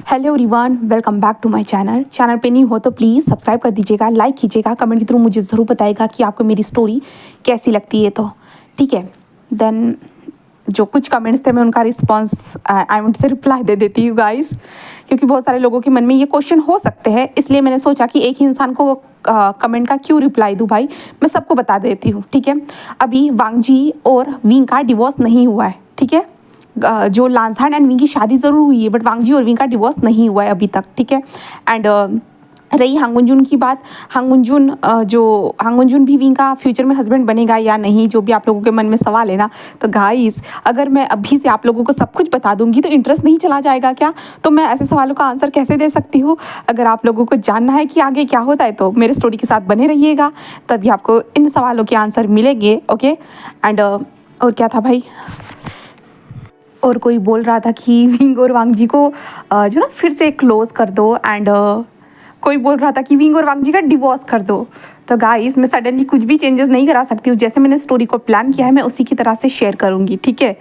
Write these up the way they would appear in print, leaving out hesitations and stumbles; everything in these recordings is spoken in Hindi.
Hello everyone, welcome back to my channel पे न्यू हो तो प्लीज़ सब्सक्राइब कर दीजिएगा, लाइक कीजिएगा, कमेंट के थ्रू मुझे ज़रूर बताइएगा कि आपको मेरी स्टोरी कैसी लगती है। तो ठीक है, देन जो कुछ कमेंट्स थे मैं उनका response I want say reply दे देती हूँ गाइस, क्योंकि बहुत सारे लोगों के मन में ये क्वेश्चन हो सकते हैं, इसलिए मैंने सोचा कि एक ही इंसान को कमेंट का क्यों रिप्लाई दूँ भाई, मैं सबको बता देती हूँ। ठीक है, अभी वांगजी और विंग का डिवोर्स नहीं हुआ है। ठीक है, जो लांसहान एंड विंग की शादी ज़रूर हुई है, बट वांगजी और विंग का डिवोर्स नहीं हुआ है अभी तक। ठीक है, एंड रही हांगुनजुन की बात, हांगुनजुन भी विंग का फ्यूचर में हस्बैंड बनेगा या नहीं, जो भी आप लोगों के मन में सवाल है ना, तो गाइस अगर मैं अभी से आप लोगों को सब कुछ बता दूंगी तो इंटरेस्ट नहीं चला जाएगा क्या? तो मैं ऐसे सवालों का आंसर कैसे दे सकती हूँ? अगर आप लोगों को जानना है कि आगे क्या होता है तो मेरे स्टोरी के साथ बने रहिएगा, तभी आपको इन सवालों के आंसर मिलेंगे। ओके, एंड और क्या था भाई, और कोई बोल रहा था कि विंग और वांगजी को जो ना फिर से क्लोज कर दो, एंड कोई बोल रहा था कि विंग और वांगजी का डिवोर्स कर दो। तो गाइस मैं सडनली कुछ भी चेंजेस नहीं करा सकती हूँ, जैसे मैंने स्टोरी को प्लान किया है मैं उसी की तरह से शेयर करूँगी। ठीक है,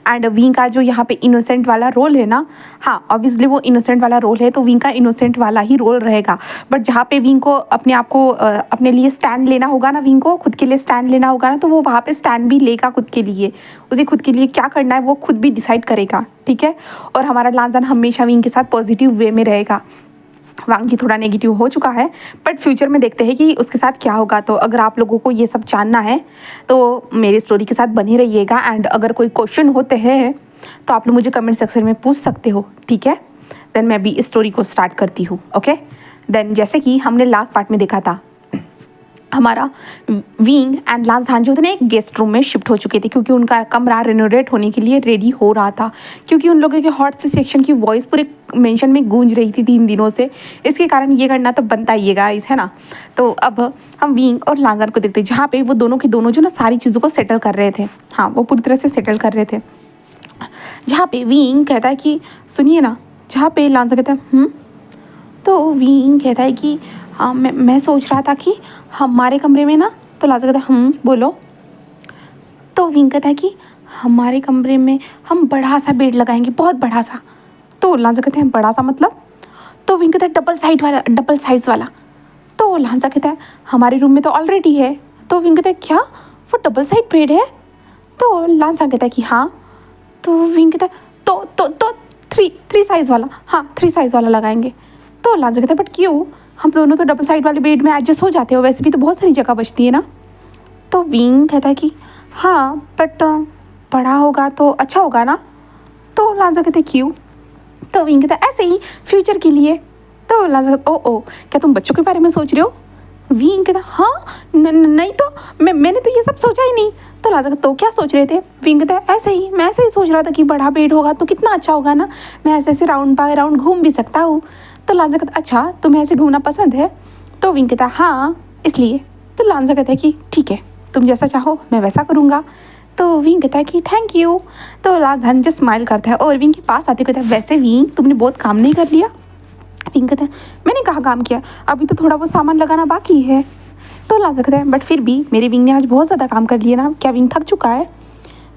एंड विंग का जो यहाँ पे इनोसेंट वाला रोल है ना, हाँ ऑब्वियसली वो इनोसेंट वाला रोल है तो विंग का इनोसेंट वाला ही रोल रहेगा। बट जहाँ पे विंग को अपने आप को अपने लिए स्टैंड लेना होगा ना, विंग को खुद के लिए स्टैंड लेना होगा ना, तो वो वहाँ पे स्टैंड भी लेगा खुद के लिए। उसे खुद के लिए क्या करना है वो खुद भी डिसाइड करेगा। ठीक है, और हमारा लांजान हमेशा विंग के साथ पॉजिटिव वे में रहेगा। वांगजी थोड़ा नेगेटिव हो चुका है, बट फ्यूचर में देखते हैं कि उसके साथ क्या होगा। तो अगर आप लोगों को ये सब जानना है तो मेरी स्टोरी के साथ बने रहिएगा, एंड अगर कोई क्वेश्चन होते हैं तो आप लोग मुझे कमेंट सेक्शन में पूछ सकते हो। ठीक है, देन मैं भी इस स्टोरी को स्टार्ट करती हूँ। ओके, देन जैसे कि हमने लास्ट पार्ट में देखा था, हमारा विंग एंड लांसहान जो थे ना एक गेस्ट रूम में शिफ्ट हो चुके थे, क्योंकि उनका कमरा रेनोवेट होने के लिए रेडी हो रहा था, क्योंकि उन लोगों के हॉट से सेक्शन की वॉइस पूरे मेंशन में गूंज रही थी 3 दिनों से। इसके कारण ये करना तो बनता ही है गाइस, है ना। तो अब हम विंग और लांसहान को देखते हैं, जहाँ पे वो दोनों के दोनों जो ना सारी चीज़ों को सेटल कर रहे थे। हाँ, वो पूरी तरह से सेटल कर रहे थे। जहाँ पे विंग कहता है कि सुनिए ना, जहाँ पे लांसहान कहता है तो विंग कहता है कि हाँ मैं सोच रहा था कि हमारे कमरे में ना, तो लांसहान कहता है बोलो। तो विंग कहता है कि हमारे कमरे में हम बड़ा सा बेड लगाएंगे, बहुत बड़ा सा। तो लांसहान कहते हैं बड़ा सा मतलब? तो विंग कहता है डबल साइज वाला। तो लांसहान कहता है हमारे रूम में तो ऑलरेडी है। तो विंग कहता है क्या वो डबल साइड बेड है? तो लांसहान कहता है कि हाँ। तो विंग कहता है तो थ्री साइज़ वाला, हाँ 3 साइज़ वाला लगाएंगे। तो लांसहान कहता है बट क्यों, हम दोनों तो डबल साइड वाले बेड में एडजस्ट हो जाते हो, वैसे भी तो बहुत सारी जगह बचती है ना। तो विंग कहता है कि हाँ बट बड़ा होगा तो अच्छा होगा ना। तो लांसहान कहते हैं क्यों? तो विंग कहता है ऐसे ही फ्यूचर के लिए। तो लांसहान कहता ओ क्या तुम बच्चों के बारे में सोच रहे हो? विंग कहता हाँ नहीं तो मैंने तो ये सब सोचा ही नहीं। तो लांसहान कहता तो क्या सोच रहे थे? विंग कहता है ऐसे ही, मैं ऐसे ही सोच रहा था कि बड़ा बेड होगा तो कितना अच्छा होगा ना, मैं ऐसे ऐसे राउंड बाय राउंड घूम भी सकता हूँ। तो लांसहान कहता अच्छा तुम्हें ऐसे घूमना पसंद है? तो विंग कहता हाँ इसलिए। तो लांसहान कहता है कि ठीक है, तुम जैसा चाहो मैं वैसा करूँगा। तो विंग कहता है कि थैंक यू। तो लांसहान जो स्माइल करता है और विंग के पास आते कहता है वैसे विंग तुमने बहुत काम नहीं कर लिया? विंग कहता है मैंने कहाँ काम किया, अभी तो थोड़ा बहुत सामान लगाना बाकी है। तो लांसहान कहता है बट फिर भी मेरे विंग ने आज बहुत ज़्यादा काम कर लिया ना, क्या विंग थक चुका है?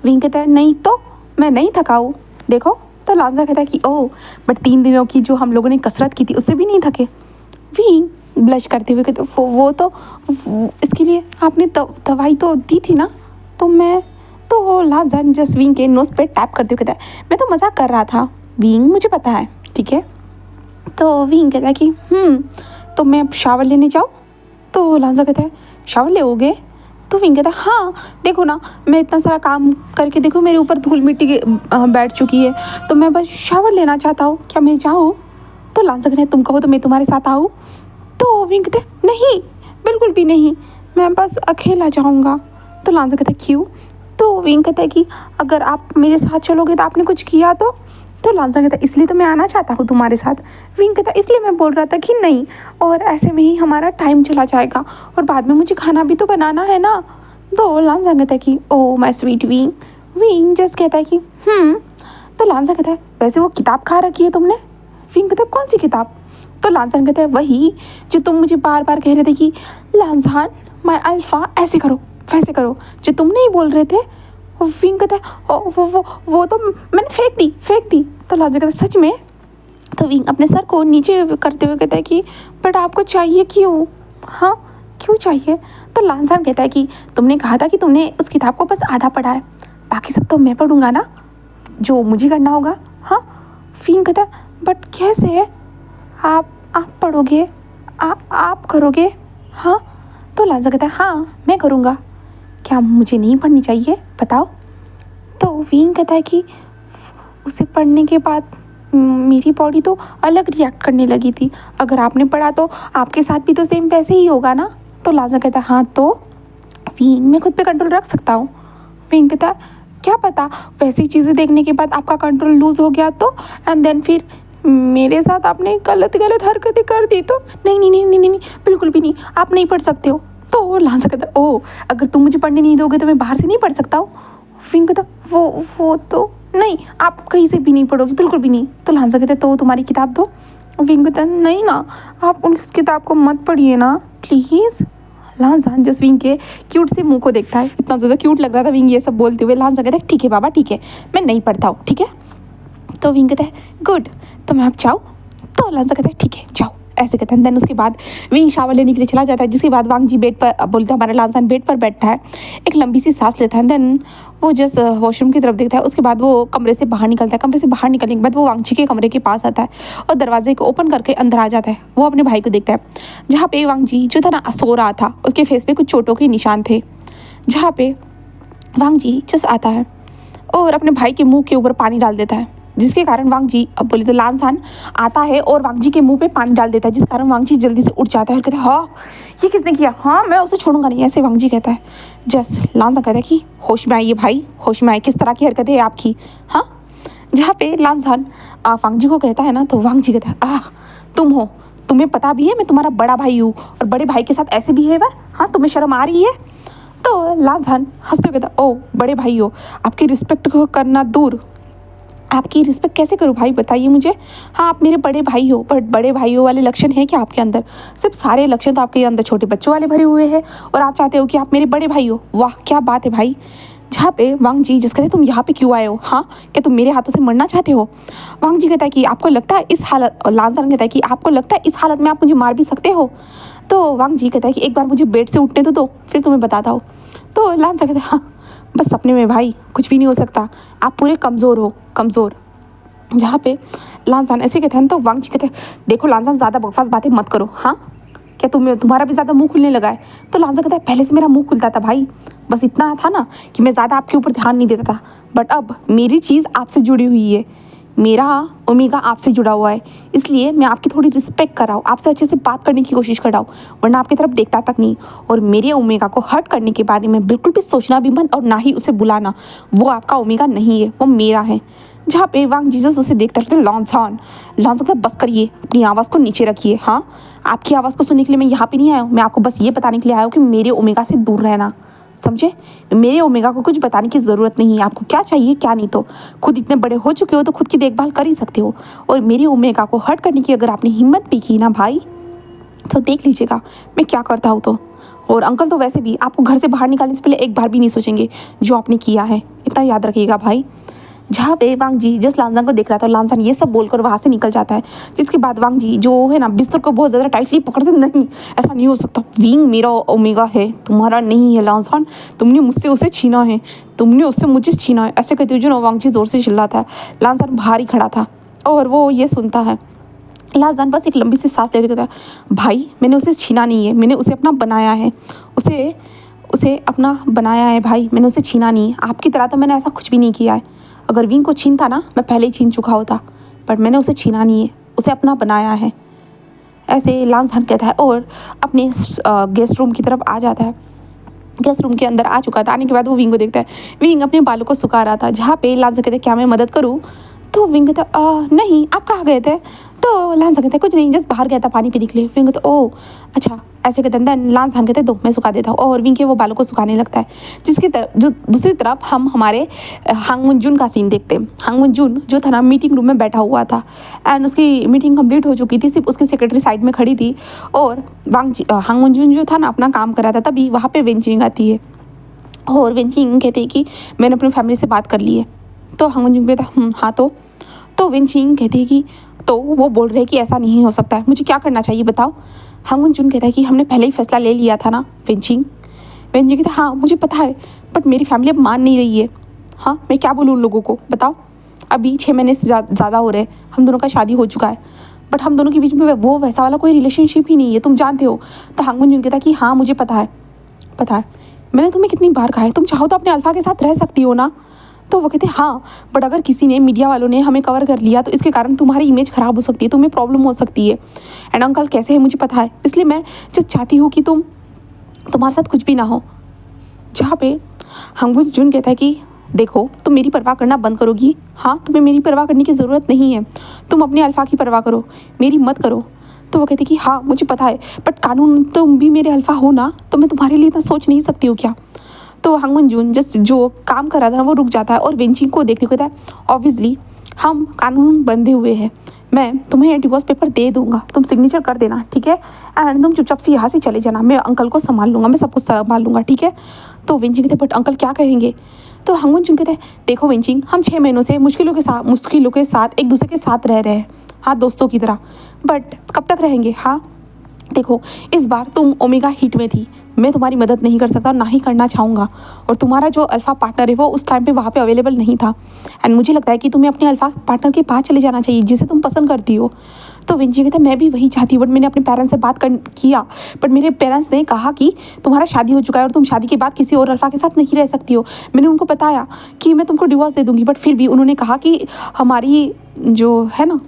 विंग कहता है नहीं तो मैं नहीं थका हूँ, देखो। तो लांसहान कहता है कि ओह बट 3 दिनों की जो हम लोगों ने कसरत की थी उससे भी नहीं थके? विंग ब्लश करते हुए कहते वो इसके लिए आपने दवाई तो दी थी ना। तो मैं तो लांसहान जस्ट विंग के नोज़ पे टैप करते हुए कहता है मैं तो मजाक कर रहा था विंग, मुझे पता है। ठीक है, तो विंग कहता है कि तो मैं अब शावर लेने जाऊँ? तो लांसहान कहता है शावर लेओगे? तो विंग कहता है हाँ देखो ना, मैं इतना सारा काम करके देखो मेरे ऊपर धूल मिट्टी बैठ चुकी है, तो मैं बस शावर लेना चाहता हूँ, क्या मैं जाऊँ? तो लांसहान कहता है तुम कहो तो मैं तुम्हारे साथ आऊँ? तो विंग कहता है नहीं बिल्कुल भी नहीं, मैं बस अकेला जाऊँगा। तो लांसहान कहता है क्यों? तो विंग कहता है कि अगर आप मेरे साथ चलोगे तो आपने कुछ किया तो लांसहान कहता है इसलिए तो मैं आना चाहता हूँ तुम्हारे साथ। विंग कहता है इसलिए मैं बोल रहा था कि नहीं, और ऐसे में ही हमारा टाइम चला जाएगा और बाद में मुझे खाना भी तो बनाना है ना। तो लांसहान कहता है कि oh my sweet wing. Wing just कहता है कि तो लांसहान कहता है वैसे वो किताब खा रखी है तुमने? विंग कहता है कौन सी किताब? तो लांसहान कहता है वही जो तुम मुझे बार बार कह रहे थे कि लांसहान माय अल्फा ऐसे करो वैसे करो, जो तुम नहीं बोल रहे थे। विंग कहता है वो तो मैंने फेंक दी। तो लांसहान कहता है सच में? तो विंग अपने सर को नीचे करते हुए कहता है कि बट आपको चाहिए क्यों? हाँ, क्यों चाहिए? तो लांसान कहता है कि तुमने कहा था कि तुमने उस किताब को बस आधा पढ़ा है, बाकी सब तो मैं पढ़ूंगा ना, जो मुझे करना होगा। हाँ, विंग कहता है बट कैसे? आप पढ़ोगे, आप करोगे? हाँ। तो लांसान कहता है हाँ मैं करूँगा, क्या मुझे नहीं पढ़नी चाहिए बताओ? तो विंग कहता है कि उसे पढ़ने के बाद मेरी बॉडी तो अलग रिएक्ट करने लगी थी, अगर आपने पढ़ा तो आपके साथ भी तो सेम वैसे ही होगा ना। तो लांसान कहता है हाँ तो विंग मैं खुद पे कंट्रोल रख सकता हूँ। विंग कहता है क्या पता वैसी चीज़ें देखने के बाद आपका कंट्रोल लूज़ हो गया तो, एंड देन फिर मेरे साथ आपने गलत गलत हरकतें कर दी तो। नहीं नहीं नहीं नहीं नहीं नहीं, बिल्कुल भी नहीं, आप नहीं पढ़ सकते हो। तो लांसान कहता है ओ, अगर तुम मुझे पढ़ने नहीं दोगे तो मैं बाहर से नहीं पढ़ सकता हूँ। विंग कहता वो तो नहीं, आप कहीं से भी नहीं पढ़ोगे, बिल्कुल भी नहीं। तो लांसान कहता है तो तुम्हारी किताब दो। विंग कहता है नहीं ना, आप उस किताब को मत पढ़िए ना प्लीज़। लांसान जस्ट विंग के क्यूट से मुंह को देखता है, इतना ज़्यादा क्यूट लग रहा था विंग ये सब बोलते हुए। लांसान कहता है ठीक है बाबा ठीक है, मैं नहीं पढ़ता हूँ, ठीक है। तो विंग कहता है गुड, तो मैं अब जाऊँ? तो लांसान कहता है ठीक है जाओ, ऐसे कहते हैं। देन उसके बाद विंग शावर लेने के लिए चला जाता है, जिसके बाद वांग जी बेड पर बोलता है, हमारा लांसान बेड पर बैठता है, एक लंबी सी सांस लेता है। देन वो जस्ट वॉशरूम की तरफ देखता है, उसके बाद वो कमरे से बाहर निकलता है। कमरे से बाहर निकलने के बाद वो वांग जी के कमरे के पास आता है और दरवाजे को ओपन करके अंदर आ जाता है। वो अपने भाई को देखता है, जहाँ पे वांग जी जो था ना सो रहा था, उसके फेस पे कुछ चोटों के निशान थे। जहाँ पे वांग जी जस्ट आता है और अपने भाई के मुंह के ऊपर पानी डाल देता है, जिसके कारण वांग जी, अब बोले तो लांसान आता है और वांग जी के मुंह पे पानी डाल देता है, जिस कारण वांग जी जल्दी से उठ जाता है और कहता है हाँ ये किसने किया, हाँ मैं उसे छोड़ूंगा नहीं, ऐसे वांग जी कहता है। जस्ट लांसान कहता है कि होश में आइए भाई, होश में आइए, किस तरह की हरकत है आपकी। हाँ, जहाँ पे लांसान वांग जी को कहता है ना, तो वांग जी कहता है तुम हो, तुम्हें पता भी है मैं तुम्हारा बड़ा भाई हूँ और बड़े भाई के साथ ऐसे बिहेवियर, हाँ तुम्हें शर्म आ रही है? तो लांसान हंसते हुए कहता ओ बड़े भाई हो, आपकी रिस्पेक्ट को करना दूर, आपकी रिस्पेक्ट कैसे करूँ भाई बताइए मुझे। हाँ आप मेरे बड़े भाई हो, पर बड़े भाइयों वाले लक्षण हैं क्या आपके अंदर? सिर्फ सारे लक्षण तो आपके अंदर छोटे बच्चों वाले भरे हुए हैं और आप चाहते हो कि आप मेरे बड़े भाई हो। वाह क्या बात है भाई। जहाँ पे वांग जी जिस कहते तुम यहाँ पे क्यों आए हो, हाँ क्या तुम मेरे हाथों से मरना चाहते हो? वांग जी कहता है कि आपको लगता है इस हालत, लांसान कहता है कि आपको लगता है इस हालत में आप मुझे मार भी सकते हो? तो वांग जी कहता है कि एक बार मुझे बेड से उठने तो दो फिर तुम्हें बताता हूँ। तो लांसान कहता है हाँ बस सपने में भाई, कुछ भी नहीं हो सकता, आप पूरे कमज़ोर हो, कमज़ोर। जहाँ पे लांसान ऐसे कहते हैं तो वांग जी कहते हैं देखो लांसान ज़्यादा बकवास बातें मत करो, हाँ क्या तुम्हारा भी ज़्यादा मुंह खुलने लगा है? तो लांसान कहता है पहले से मेरा मुंह खुलता था भाई, बस इतना था ना कि मैं ज़्यादा आपके ऊपर ध्यान नहीं देता था, बट अब मेरी चीज़ आपसे जुड़ी हुई है, मेरा ओमेगा आपसे जुड़ा हुआ है, इसलिए मैं आपकी थोड़ी रिस्पेक्ट कर रहा हूँ, आपसे अच्छे से बात करने की कोशिश कर रहा हूँ, वरना आपकी तरफ देखता तक नहीं। और मेरे ओमेगा को हर्ट करने के बारे में बिल्कुल भी सोचना भी बंद और ना ही उसे बुलाना, वो आपका ओमेगा नहीं है, वो मेरा है। जहाँ पे वांग जीसस उसे देखते रहते लांसान कहता बस करिए, अपनी आवाज़ को नीचे रखिए, हाँ आपकी आवाज़ को सुनने के लिए मैं यहाँ पे नहीं आया हूँ, मैं आपको बस ये बताने के लिए आया हूँ कि मेरे ओमेगा से दूर रहना, समझे? मेरे ओमेगा को कुछ बताने की ज़रूरत नहीं है, आपको क्या चाहिए क्या नहीं, तो खुद इतने बड़े हो चुके हो तो खुद की देखभाल कर ही सकते हो, और मेरे ओमेगा को हर्ट करने की अगर आपने हिम्मत भी की ना भाई, तो देख लीजिएगा मैं क्या करता हूँ। तो और अंकल तो वैसे भी आपको घर से बाहर निकालने से पहले एक बार भी नहीं सोचेंगे जो आपने किया है, इतना याद रखिएगा भाई। जहाँ पे वांग जी जस्ट लांसान को देख रहा था, लांसान ये सब बोलकर वहाँ से निकल जाता है, जिसके बाद वांग जी जो है ना बिस्तर को बहुत ज़्यादा टाइटली पकड़ते, नहीं ऐसा नहीं हो सकता, विंग मेरा ओमेगा है तुम्हारा नहीं है लांसान, तुमने मुझसे उसे छीना है, तुमने उससे मुझे छीना है, ऐसे कहते हुए जो ना वांग जी ज़ोर से चिल्लाता है। लांसान बाहर ही खड़ा था और वो ये सुनता है। लांसान बस एक लंबी सी सांस लेते कहता है भाई मैंने उसे छीना नहीं है, मैंने उसे अपना बनाया है, उसे अपना बनाया है भाई, मैंने उसे छीना नहीं है, आपकी तरह तो मैंने ऐसा कुछ भी नहीं किया है, अगर विंग को छीनता ना मैं पहले ही छीन चुका होता, बट मैंने उसे छीना नहीं है, उसे अपना बनाया है, ऐसे लांसान कहता है और अपने गेस्ट रूम की तरफ आ जाता है। गेस्ट रूम के अंदर आ चुका था, आने के बाद वो विंग को देखता है, विंग अपने बालों को सुखा रहा था। जहाँ पे लांसान कहते क्या मैं मदद करूँ? तो विंग कहता नहीं आप कहाँ गए थे? तो लांसान कहता है कुछ नहीं जस्ट बाहर गया था पानी पीने के लिए। विंग कहता ओह अच्छा, ऐसे कहते हैं। देन लांसान कहते दो मैं सुखा देता हूँ, और विंग के वो बालों को सुखाने लगता है। जिसकी तरफ जो दूसरी तरफ हम हमारे हांग मुनजुन का सीन देखते हैं। हांग मुनजुन जो था ना मीटिंग रूम में बैठा हुआ था, एंड उसकी मीटिंग कंप्लीट हो चुकी थी, सिर्फ उसकी सेक्रेटरी साइड में खड़ी थी, और हांग मुनजुन जो था ना अपना काम कर रहा था। तभी वहाँ पे वेंचिंग आती है और वेंचिंग कहते हैं कि मैंने अपनी फैमिली से बात कर ली है। तो हांग मुनजुन कहता हाँ तो वेंचिंग कहती है कि तो वो बोल रहे हैं कि ऐसा नहीं हो सकता है, मुझे क्या करना चाहिए बताओ। हांगवुन जून कहता है कि हमने पहले ही फैसला ले लिया था ना वेंचिंग। वेंचिंग कहता है हाँ मुझे पता है, बट मेरी फैमिली अब मान नहीं रही है। हाँ मैं क्या बोलूँ उन लोगों को बताओ। अभी 6 महीने से ज़्यादा हो रहे हैं, हम दोनों का शादी हो चुका है, बट हम दोनों के बीच में वो वैसा वाला कोई रिलेशनशिप ही नहीं है, तुम जानते हो। तो हांगवुन जून कहता है कि हाँ मुझे पता है, पता है, मैंने तुम्हें कितनी बार कहा है, तुम चाहो तो अपने अल्फा के साथ रह सकती हो ना। तो वो कहते हाँ, बट अगर किसी ने, मीडिया वालों ने हमें कवर कर लिया तो इसके कारण तुम्हारी इमेज ख़राब हो सकती है, तुम्हें प्रॉब्लम हो सकती है। एंड अंकल कैसे है मुझे पता है, इसलिए मैं जस्ट चाहती हूँ कि तुम्हारे साथ कुछ भी ना हो। जहाँ पे हांगवुन जून कहता है कि देखो तुम मेरी परवाह करना बंद करोगी। हाँ तुम्हें मेरी परवाह करने की ज़रूरत नहीं है, तुम अपने अल्फा की परवाह करो, मेरी मत करो। तो वो कहती कि हाँ मुझे पता है, बट कानून तुम भी मेरे अल्फा हो ना, तो मैं तुम्हारे लिए इतना सोच नहीं सकती हूँ क्या। तो हांगवुन जून जस्ट जो काम कर रहा था वो रुक जाता है और वेंचिंग को देखते हुए कहता है ऑब्वियसली हम कानून बंधे हुए हैं, मैं तुम्हें डिवोर्स पेपर दे दूंगा, तुम सिग्नेचर कर देना ठीक है, एंड तुम चुपचाप से यहाँ से चले जाना, मैं अंकल को संभाल लूँगा, मैं सब कुछ संभाल लूँगा ठीक है। तो वेंचिंग कहते बट अंकल क्या कहेंगे। तो हांगवुन जून कहते हैं देखो वेंचिंग, हम 6 महीनों से मुश्किलों के साथ एक दूसरे के साथ रह रहे हैं, हाँ दोस्तों की तरह, बट कब तक रहेंगे। हाँ देखो इस बार तुम ओमेगा हिट में थी, मैं तुम्हारी मदद नहीं कर सकता, ना ही करना चाहूँगा, और तुम्हारा जो अल्फ़ा पार्टनर है वो उस टाइम पे वहाँ पे अवेलेबल नहीं था, एंड मुझे लगता है कि तुम्हें अपने अल्फ़ा पार्टनर के पास चले जाना चाहिए जिसे तुम पसंद करती हो। तो वेंची कहता है मैं भी वही चाहती हूँ, बट मैंने अपने पेरेंट्स से बात किया, बट मेरे पेरेंट्स ने कहा कि तुम्हारा शादी हो चुका है और तुम शादी के बाद किसी और अल्फ़ा के साथ नहीं रह सकती हो। मैंने उनको बताया कि मैं तुमको डिवोर्स दे दूँगी, बट फिर भी उन्होंने कहा कि हमारी जो है ना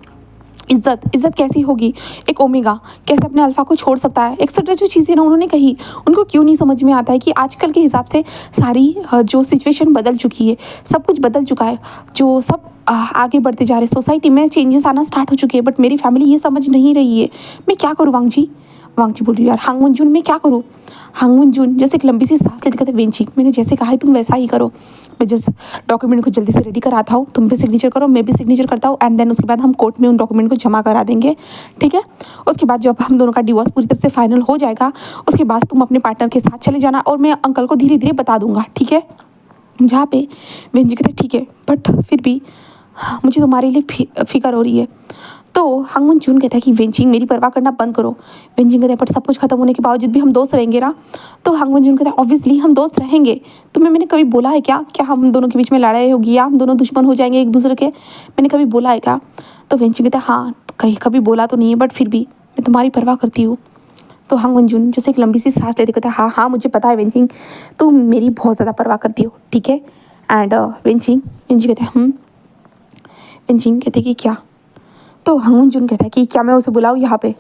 इज्जत कैसी होगी, एक ओमेगा कैसे अपने अल्फ़ा को छोड़ सकता है, एक्सेट्रा जो चीज़ें ना उन्होंने कही, उनको क्यों नहीं समझ में आता है कि आजकल के हिसाब से सारी जो सिचुएशन बदल चुकी है, सब कुछ बदल चुका है, जो सब आगे बढ़ते जा रहे, सोसाइटी में चेंजेस आना स्टार्ट हो चुके हैं, बट मेरी फैमिली ये समझ नहीं रही है, मैं क्या करूँ वांगजी बोल रही यार हांगवुन जून मैं क्या करूँ। हांगवुन जून जैसे एक लंबी सी सांस लेते कहते वेंची मैंने जैसे कहा है तुम वैसा ही करो, मैं जिस डॉक्यूमेंट को जल्दी से रेडी कराता हूँ, तुम भी सिग्नेचर करो, मैं भी सिग्नेचर करता हूँ, एंड देन उसके बाद हम कोर्ट में उन डॉक्यूमेंट को जमा करा देंगे ठीक है। उसके बाद जब हम दोनों का डिवोर्स पूरी तरह से फाइनल हो जाएगा, उसके बाद तुम अपने पार्टनर के साथ चले जाना और मैं अंकल को धीरे धीरे बता दूंगा ठीक है। जहाँ पे वेंजी कहते ठीक है, बट फिर भी मुझे तुम्हारे लिए फिक्र हो रही है। तो हांगवुन जून कहता है कि वेंचिंग मेरी परवाह करना बंद करो। वेंचिंग कहता है बट सब कुछ खत्म होने के बावजूद भी हम दोस्त रहेंगे ना। तो हांगवुन जून कहता है ऑब्वियसली हम दोस्त रहेंगे, तुम्हें मैंने कभी बोला है क्या हम दोनों के बीच में लड़ाई होगी या हम दोनों दुश्मन हो जाएंगे एक दूसरे के, मैंने कभी बोला है क्या। तो वेंचिंग कहता है हाँ कहीं कभी बोला तो नहीं है, बट फिर भी मैं तुम्हारी परवाह करती हूँ। तो हांगवुन जून जैसे एक लंबी सी सांस लेते कहता है हाँ हाँ मुझे पता है वेंचिंग, तुम मेरी बहुत ज़्यादा परवाह करती हो ठीक है। एंड वेंचिंग कहते हैं वेंचिंग कहते कि क्या। तो हांगवुन जून कहता है कि क्या मैं उसे बुलाऊँ यहाँ पे,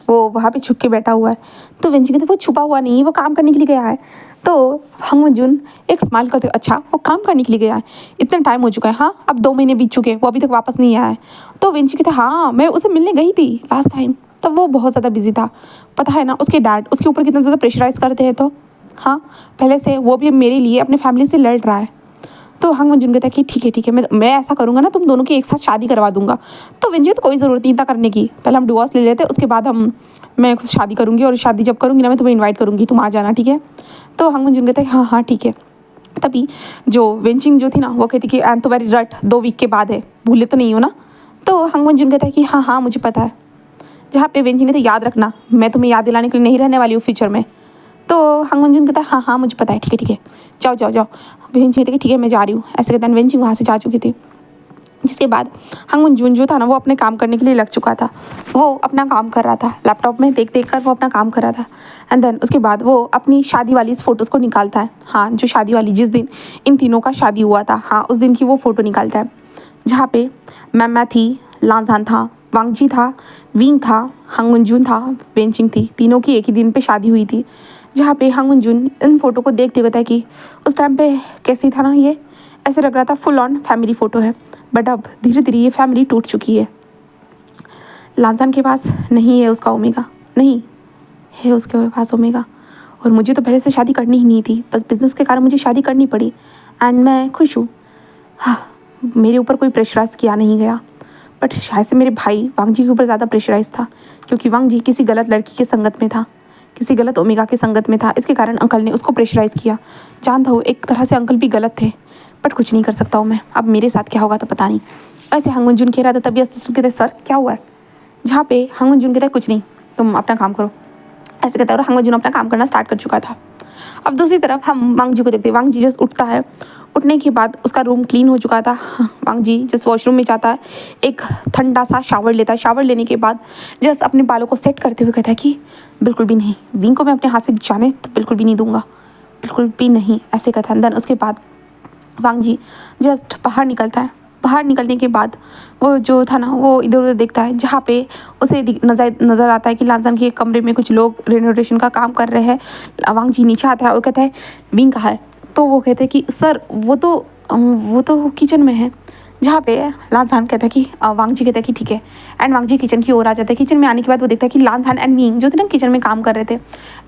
वो वहाँ पे छुप के बैठा हुआ है। तो वेंची कहते वो छुपा हुआ नहीं, वो काम करने के लिए गया है। तो हांगवुन जून एक स्माइल करते अच्छा वो काम करने के लिए गया है, इतना टाइम हो चुका है, हाँ अब 2 महीने बीत चुके हैं, वो अभी तक वापस नहीं आया है। तो वेंची कहते हाँ मैं उसे मिलने गई थी लास्ट टाइम, तब वो बहुत ज़्यादा बिजी था, पता है ना उसके डैड उसके ऊपर कितना ज़्यादा प्रेशराइज़ करते हैं। तो हाँ पहले से वो भी मेरे लिए अपने फैमिली से लड़ रहा है। तो हांगवुन जून कहता है कि ठीक है मैं ऐसा करूँगा ना, तुम दोनों की एक साथ शादी करवा दूंगा। तो वेंजी तो कोई ज़रूरत नहीं था करने की, पहले हम डिवोर्स ले लेते उसके बाद मैं कुछ शादी करूँगी, और शादी जब करूँगी ना मैं तुम्हें इनवाइट करूँगी, तुम आ जाना ठीक है। तो हांगवुन जून कहता है हाँ ठीक है। तभी जो वेंचिंग जो थी ना वो कहती कि एंड तुम्हारी रट 2 वीक के बाद है, भूले तो नहीं हो ना। तो हांगवुन जून कहता है कि हाँ मुझे पता है। जहाँ पे वेंचिंग कहते याद रखना मैं तुम्हें याद दिलाने के लिए नहीं रहने वाली हूँ फ्यूचर में। तो हांगवुन जून कहता है हाँ मुझे पता है ठीक है जाओ। वेंची कहती ठीक है मैं जा रही हूँ, ऐसे कहता है वेंची वहाँ से जा चुकी थी। जिसके बाद हांगवुन जून जो था ना वो अपने काम करने के लिए लग चुका था, वो अपना काम कर रहा था लैपटॉप में देख कर वो अपना काम कर रहा था। एंड देन उसके बाद वो अपनी शादी वाली इस फ़ोटोज़ को निकालता है, हाँ जो शादी वाली जिस दिन इन तीनों का शादी हुआ था, हाँ उस दिन की वो फ़ोटो निकालता है। जहाँ पे मैमा थी, लांजान था, वांगजी था, विंग था, हांगवुन जून था, वेंचिंग थी, तीनों की एक ही दिन पे शादी हुई थी। जहाँ पे हांगवुन जून इन फ़ोटो को देखते हुए था कि उस टाइम पे कैसी था ना, ये ऐसे लग रहा था फुल ऑन फैमिली फ़ोटो है, बट अब धीरे धीरे ये फैमिली टूट चुकी है। लांजान के पास नहीं है उसका ओमेगा, नहीं है उसके पास ओमेगा, और मुझे तो पहले से शादी करनी ही नहीं थी, बस बिज़नेस के कारण मुझे शादी करनी पड़ी एंड मैं खुश हूँ। हाँ मेरे ऊपर कोई प्रेशराइज़ किया नहीं गया, बट शायद से मेरे भाई वांगजी के ऊपर ज़्यादा प्रेशराइज़ था, क्योंकि वांगजी किसी गलत लड़की की संगत में था, किसी गलत ओमेगा की संगत में था, इसके कारण अंकल ने उसको प्रेशराइज़ किया। जानता हूँ एक तरह से अंकल भी गलत थे, बट कुछ नहीं कर सकता हूँ मैं, अब मेरे साथ क्या होगा तो पता नहीं। ऐसे हांग मंजून कह रहा था, तभी असिस्टेंट कहते सर क्या हुआ है। जहाँ पे हांग मंजून कहता है कुछ नहीं, तुम अपना काम करो, ऐसे कहता है। और हांग मंजून अपना काम करना स्टार्ट कर चुका था। अब दूसरी तरफ हम वांग जी को देखते हैं। वांग जी जस्ट उठता है, उठने के बाद उसका रूम क्लीन हो चुका था। वांग जी जस्ट वॉशरूम में जाता है, एक ठंडा सा शावर लेता है। शावर लेने के बाद जस्ट अपने बालों को सेट करते हुए कहता है कि बिल्कुल भी नहीं, विंग को मैं अपने हाथ से जाने तो बिल्कुल भी नहीं दूंगा, बिल्कुल भी नहीं, ऐसे कहता है। देन उसके बाद वांग जी जस्ट बाहर निकलता है। बाहर निकलने के बाद वो जो था ना, वो इधर उधर देखता है, जहाँ पे उसे नज़र आता है कि लांसान के कमरे में कुछ लोग रेनोवेशन का काम कर रहे हैं। वांग जी नीचे आता है और कहता है विंग कहाँ है। तो वो कहते हैं कि सर वो तो किचन में है। जहाँ पे लांसान कहता है कि वांग जी कहता है कि ठीक है। एंड वांग जी किचन की ओर आ जाता है। किचन में आने के बाद वो देखता है कि लांसान एंड विंग जो थे ना किचन में काम कर रहे थे।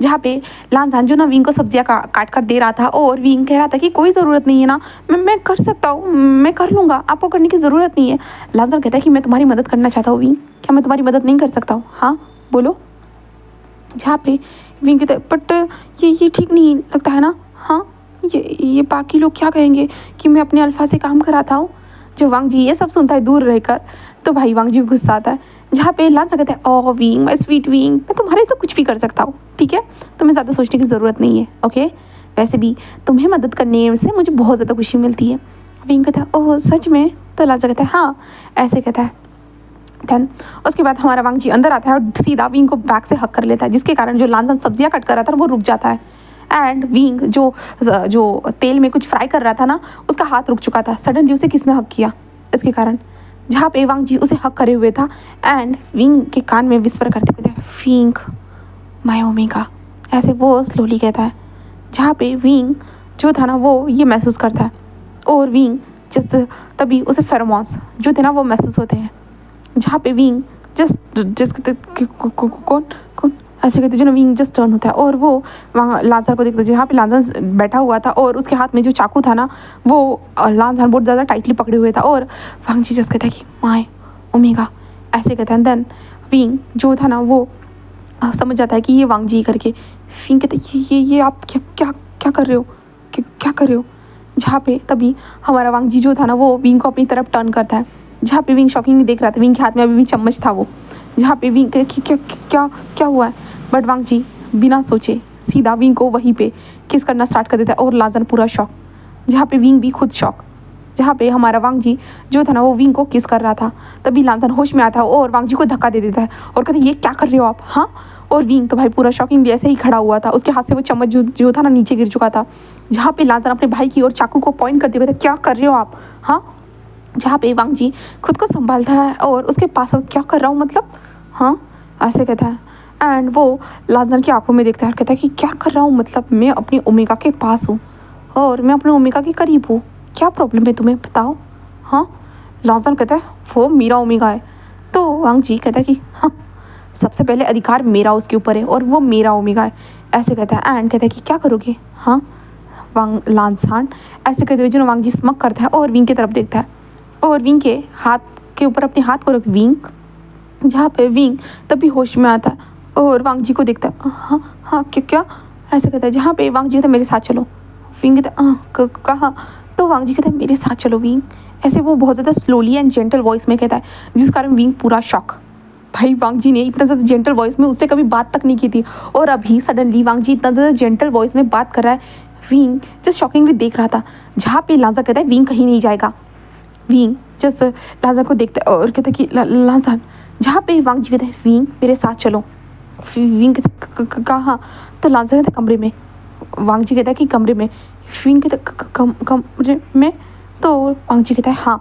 जहाँ पे लांसान जो ना विंग को सब्जियाँ काट कर दे रहा था, और विंग कह रहा था कि कोई ज़रूरत नहीं है ना, मैं कर सकता हूँ, मैं कर लूँगा, आपको करने की ज़रूरत नहीं है। लांसान कहता है कि मैं तुम्हारी मदद करना चाहता हूँ विंग, क्या मैं तुम्हारी मदद नहीं कर सकता हूँ? हाँ बोलो। जहाँ पे विंग कहता है बट ये ठीक नहीं लगता है ना। हाँ ये बाकी लोग क्या कहेंगे कि मैं अपने अल्फा से काम कराता हूँ। जब वांग जी ये सब सुनता है दूर रहकर, तो भाई वांग जी को गुस्सा आता है। जहाँ पे लांसान कहता है ओ विंग, माय स्वीट विंग, मैं तुम्हारे लिए तो कुछ भी कर सकता हूँ, ठीक है, तुम्हें ज़्यादा सोचने की ज़रूरत नहीं है, ओके। वैसे भी तुम्हें मदद करने से मुझे बहुत ज़्यादा खुशी मिलती है। विंग कहता है ओह सच में? तो लांसान कहता है हाँ, ऐसे कहता है। देन उसके बाद हमारा वांग जी अंदर आता है और सीधा विंग को बैक से हक कर लेता है, जिसके कारण जो लांसान सब्जियां कट कर रहा था वो रुक जाता है। एंड विंग जो तेल में कुछ फ्राई कर रहा था ना, उसका हाथ रुक चुका था। सडनली उसे किसने हक किया, इसके कारण। जहाँ पे वांग जी उसे हक करे हुए था, एंड विंग के कान में विस्पर करते हुए विंग माय ओमेगा, ऐसे वो स्लोली कहता है। जहाँ पे विंग जो था ना वो ये महसूस करता है, और विंग जिस तभी उसे फेरोमोन्स जो थे ना वो महसूस होते हैं। जहाँ पे विंग जस्ट कौन कौन ऐसे कहते जो ना, विंग जस्ट टर्न होता है और वो वहाँ लांसान को देखता है, जहाँ पे लांसान बैठा हुआ था और उसके हाथ में जो चाकू था ना, वो लांसान बहुत ज़्यादा टाइटली पकड़े हुए था। और वांग जी जस्ट कहता है कि माय ओमेगा, ऐसे कहता है। देन विंग जो था ना वो समझ जाता है कि ये वांग जी करके। विंग कहता है ये आप क्या क्या क्या कर रहे हो, क्या कर रहे हो। जहाँ पे तभी हमारा वांग जी जो था ना वो विंग को अपनी तरफ टर्न करता है। जहाँ पे विंग शॉकिंग देख रहा था, विंग के हाथ में अभी भी चम्मच था वो। जहाँ पे विंग क्या हुआ है, बट वांग जी बिना सोचे सीधा विंग को वहीं पे किस करना स्टार्ट कर देता है, और लांसान पूरा शॉक। जहाँ पे विंग भी खुद शॉक। जहाँ पे हमारा वांग जी जो था ना वो विंग को किस कर रहा था, तभी लांसान होश में आता है और वांग जी को धक्का दे देता है और कहते ये क्या कर रहे हो आप, हाँ। और विंग तो भाई पूरा शॉकिंगली ऐसे ही खड़ा हुआ था, उसके हाथ से वो चम्मच जो था ना नीचे गिर चुका था। जहाँ पे लांसान अपने भाई की ओर चाकू को पॉइंट करते हुए कहते क्या कर रहे हो आप, हाँ। जहाँ पे वांग जी खुद को संभालता है और उसके पास क्या कर रहा हूँ मतलब, हाँ, ऐसे कहता है। एंड वो लांसान की आंखों में देखता है और कहता है कि क्या कर रहा हूँ मतलब, मैं अपनी ओमेगा के पास हूँ और मैं अपने ओमेगा के करीब हूँ, क्या प्रॉब्लम है तुम्हें बताओ, हाँ। लांसान कहता है वो मेरा ओमेगा है। तो वांग जी कहता है कि हाँ, सबसे पहले अधिकार मेरा उसके ऊपर है और वो मेरा ओमेगा है, ऐसे कहता है। एंड कहता है कि क्या करोगे, हाँ। वांग लांसान ऐसे कहते हुए जो वांग जी स्मक करता है और विंग की तरफ देखता है और विंग के हाथ के ऊपर अपने हाथ को रख विंग। जहाँ पे विंग तभी होश में आता है और वांग जी को देखता है, हाँ हाँ क्या ऐसे कहता है। जहाँ पे वांग जी कहता है मेरे साथ चलो, विंग कहता है कहाँ। तो वांग जी कहता है मेरे साथ चलो विंग, ऐसे वो बहुत ज़्यादा स्लोली एंड जेंटल वॉइस में कहता है, जिस कारण विंग पूरा शॉक। भाई वांग जी ने इतना ज़्यादा जेंटल वॉइस में उससे कभी बात तक नहीं की थी, और अभी सडनली वांग जी इतना ज़्यादा जेंटल वॉइस में बात कर रहा है। विंग जस्ट शॉकिंगली देख रहा था। जहाँ पे लांसान कहता है विंग कहीं नहीं जाएगा। विंग जस्ट लांसान को देखता है और कहता है कि लांसान। जहाँ पे वांग जी कहते हैं विंग मेरे साथ चलो। विंग कहते कहाँ। तो लांसान कहता है कमरे में। वांग जी कहता है कि कमरे में। विंग कहता है कमरे में। तो वांग जी कहता है हाँ।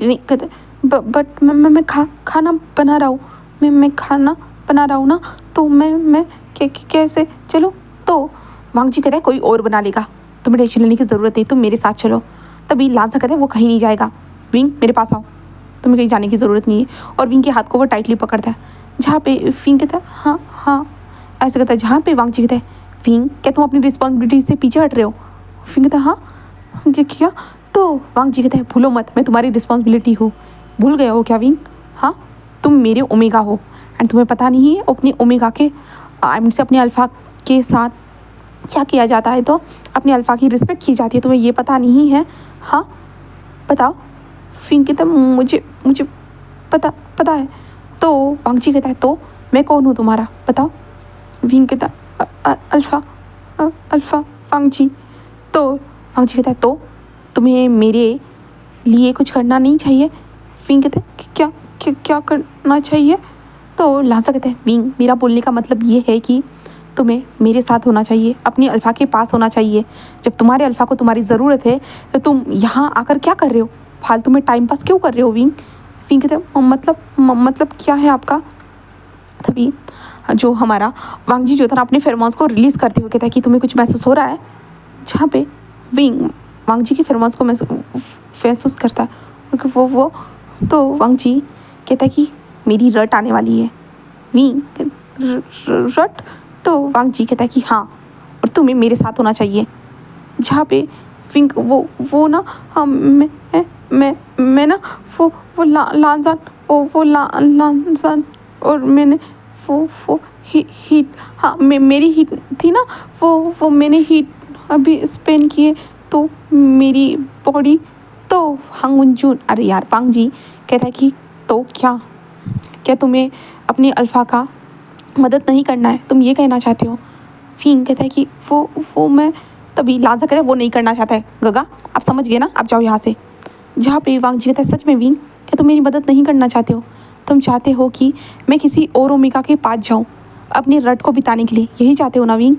विंग कहते बट मैं खाना बना रहा हूँ, मैं खाना बना रहा हूँ ना, तो मैं कैसे चलो। तो वांग जी कहता है कोई और बना लेगा, तुम्हें टेंशन लेने की ज़रूरत नहीं, तुम मेरे साथ चलो। तभी लांसान कहता है वो कहीं नहीं जाएगा, विंग मेरे पास आओ, तुम्हें कहीं जाने की ज़रूरत नहीं है। और विंग के हाथ को वो टाइटली पकड़ता है। जहाँ पे विंग कहता है हाँ हाँ, ऐसे कहता है। जहाँ पे वांग जी कहता है विंग क्या तुम अपनी रिस्पॉन्सिबिलिटी से पीछे हट रहे हो। विंग कहता है हाँ क्या। तो वांग जी कहता है भूलो मत मैं तुम्हारी रिस्पॉन्सिबिलिटी हूँ, भूल गए हो क्या विंग, हाँ। तुम मेरे ओमेगा हो एंड तुम्हें पता नहीं है अपने ओमेगा के से अपने अल्फ़ा के साथ क्या किया जाता है, तो अपने अल्फ़ा की रिस्पेक्ट की जाती है, तुम्हें ये पता नहीं है, हाँ बताओ। विंग कहता है मुझे मुझे पता पता है। तो वांग जी कहता है तो मैं कौन हूँ तुम्हारा बताओ। विंग कहता है अल्फ़ा अल्फ़ा वांग जी। तो वांग जी कहता है तो तुम्हें मेरे लिए कुछ करना नहीं चाहिए। विंग कहता है क्या क्या क्या करना चाहिए। तो लांसा कहता है विंग मेरा बोलने का मतलब ये है कि तुम्हें मेरे साथ होना चाहिए, अपनी अल्फ़ा के पास होना चाहिए। जब तुम्हारे अल्फ़ा को तुम्हारी ज़रूरत है तो तुम यहाँ आकर क्या कर रहे हो, फालतू में टाइम पास क्यों कर रहे हो विंग। विंग कहते हैं मतलब क्या है आपका। तभी जो हमारा वांग जी जो था ना अपने फेरोमोन्स को रिलीज़ करते हुए कहता है कि तुम्हें कुछ महसूस हो रहा है। जहाँ पे विंग वांग जी के फेरोमोन्स को महसूस करता है और वो तो वांग जी कहता है कि मेरी रट आने वाली है। विंग रट। तो वांग जी कहता है कि हाँ और तुम्हें मेरे साथ होना चाहिए। जहाँ पे विंग वो ना हाँ मैं ना वो लांजान वो लांजान और मैंने वो हीट हाँ मेरी हीट थी ना वो मैंने हीट अभी स्पेन किए तो मेरी बॉडी। तो हांग उनजून अरे यार वांग जी कहता है कि तो क्या तुम्हें अपनी अल्फ़ा का मदद नहीं करना है, तुम ये कहना चाहते हो। विंग कहता है कि वो मैं तभी लांजा कहता है वो नहीं करना चाहता है गगा, आप समझ गए ना, आप जाओ यहाँ से। जहाँ पे वांग जी कहता है सच में विंग क्या तुम मेरी मदद नहीं करना चाहते हो, तुम चाहते हो कि मैं किसी और ओमेगा के पास जाऊँ अपनी रट को बिताने के लिए, यही चाहते हो ना विंग।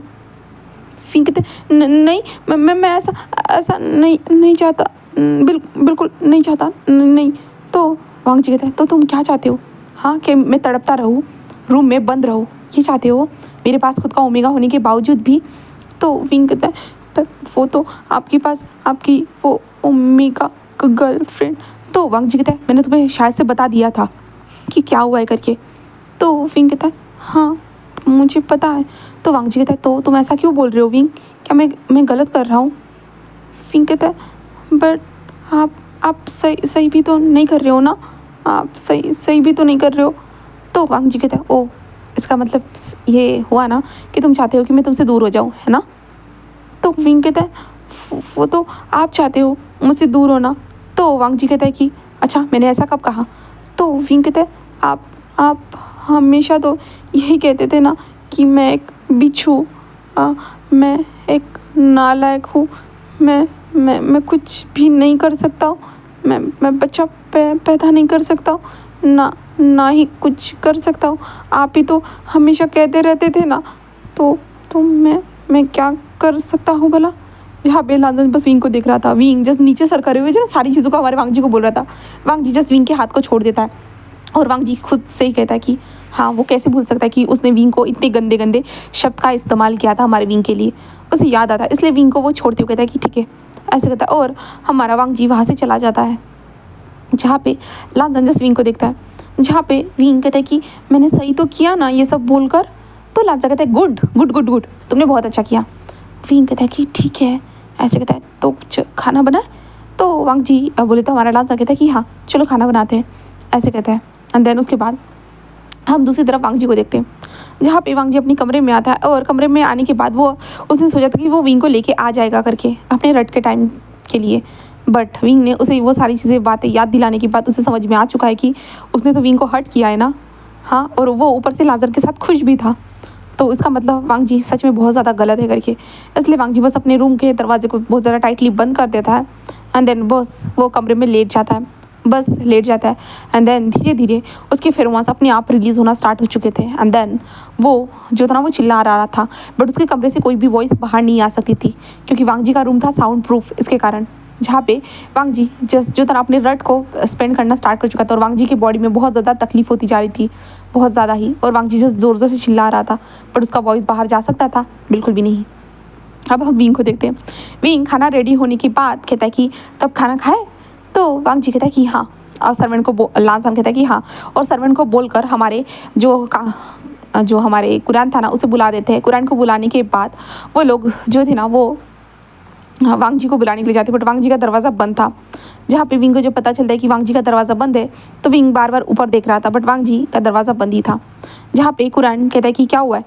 विंग कहते नहीं मैं ऐसा नहीं चाहता, बिल्कुल नहीं चाहता नहीं। तो वांग जी कहता है तो तुम क्या चाहते हो, हाँ कि मैं तड़पता रहूँ रूम में बंद रहूँ, ये चाहते हो मेरे पास खुद का ओमेगा होने के बावजूद भी। तो विंग कहता है वो तो आपके पास आपकी वो ओमेगा गर्लफ्रेंड। तो वांग जी कहता है मैंने तुम्हें शायद से बता दिया था कि क्या हुआ है करके। तो विंग कहता है हाँ मुझे पता है। तो वांग जी कहता है तो तुम ऐसा क्यों बोल रहे हो विंग, क्या मैं गलत कर रहा हूँ। विंग कहता है बट आप सही भी तो नहीं कर रहे हो ना, आप सही भी तो नहीं कर रहे हो। तो वांग जी कहता है ओ इसका मतलब ये हुआ ना कि तुम चाहते हो कि मैं तुमसे दूर हो जाऊँ, है ना। तो विंग कहता है वो तो आप चाहते हो मुझसे दूर होना। तो वांग जी कहता है कि अच्छा मैंने ऐसा कब कहा। तो विंग कहता है आप हमेशा तो यही कहते थे ना कि मैं एक बिच्छू मैं एक नालायक हूँ, मैं कुछ भी नहीं कर सकता हूँ, मैं बच्चा पैदा नहीं कर सकता हूँ ना ही कुछ कर सकता हूँ, आप ही तो हमेशा कहते रहते थे ना। तो मैं क्या कर सकता हूँ भला। जहाँ पे लांजन बस विंग को देख रहा था, विंग जस्ट नीचे सर करे हुए जो ना सारी चीज़ों को हमारे वांग जी को बोल रहा था। वांग जी जस्ट विंग के हाथ को छोड़ देता है और वांग जी खुद से ही कहता है कि हाँ वो कैसे भूल सकता है कि उसने विंग को इतने गंदे गंदे शब्द का इस्तेमाल किया था हमारे विंग के लिए, उसे याद आता है, इसलिए विंग को वो छोड़ते हुए कहता है कि ठीक है ऐसे कहता है। और हमारा वांग जी वहाँ से चला जाता है। जहाँ पे लांजन जस्ट विंग को देखता है, जहाँ पे विंग कहता है कि मैंने सही तो किया ना ये सब बोलकर। तो लांजा कहता है गुड गुड गुड गुड तुमने बहुत अच्छा किया। विंग कहता है कि ठीक है ऐसे कहता है तो कुछ खाना बनाए। तो वांग जी बोले तो हमारा लांजा कहता है कि हाँ चलो खाना बनाते हैं, ऐसे कहता है। एंड देन उसके बाद हम दूसरी तरफ वांग जी को देखते हैं, जहाँ पे वांग जी अपने कमरे में आता है और कमरे में आने के बाद वो उसने सोचा था कि वो विंग को लेके आ जाएगा करके अपने रट के टाइम के लिए। बट विंग ने उसे वो सारी चीज़ें बातें याद दिलाने के बाद उसे समझ में आ चुका है कि उसने तो विंग को हर्ट किया है ना, हाँ और वो ऊपर से लाजर के साथ खुश भी था। तो इसका मतलब वांग जी सच में बहुत ज़्यादा गलत है करके, इसलिए वांग जी बस अपने रूम के दरवाजे को बहुत ज़्यादा टाइटली बंद कर देता है। एंड देन बस वो कमरे में लेट जाता है, बस लेट जाता है। एंड देन धीरे धीरे उसके फेरोमोन्स अपने आप रिलीज़ होना स्टार्ट हो चुके थे। एंड देन वो जो था ना वो चिल्ला रहा था, बट उसके कमरे से कोई भी वॉइस बाहर नहीं आ सकती थी क्योंकि वांग जी का रूम था साउंड प्रूफ इसके कारण। जहाँ पे वांग जी जस्ट जो था अपने रट को स्पेंड करना स्टार्ट कर चुका था और वांग जी के बॉडी में बहुत ज़्यादा तकलीफ होती जा रही थी, बहुत ज़्यादा ही। और वांग जी जस्ट ज़ोर ज़ोर से चिल्ला रहा था, बट उसका वॉइस बाहर जा सकता था, बिल्कुल भी नहीं। अब हम विंग को देखते हैं। विंग खाना रेडी होने के बाद कहता है कि तब खाना खाए। तो वांग जी कहता है कि हाँ, और सर्वेंट को लांसान कहता है कि हाँ, और सर्वेंट को बोलकर हमारे जो हमारे कुरान था ना उसे बुला देते हैं। कुरान को बुलाने के बाद वो लोग जो थे ना वो वांग जी को बुलाने के लिए जाते, बट वांग जी का दरवाज़ा बंद था। जहाँ पे विंग को जब पता चलता है कि वांग जी का दरवाज़ा बंद है तो विंग बार बार ऊपर देख रहा था, बट वांग जी का दरवाज़ा बंद ही था। जहाँ पे कुरान कहता है कि क्या हुआ है।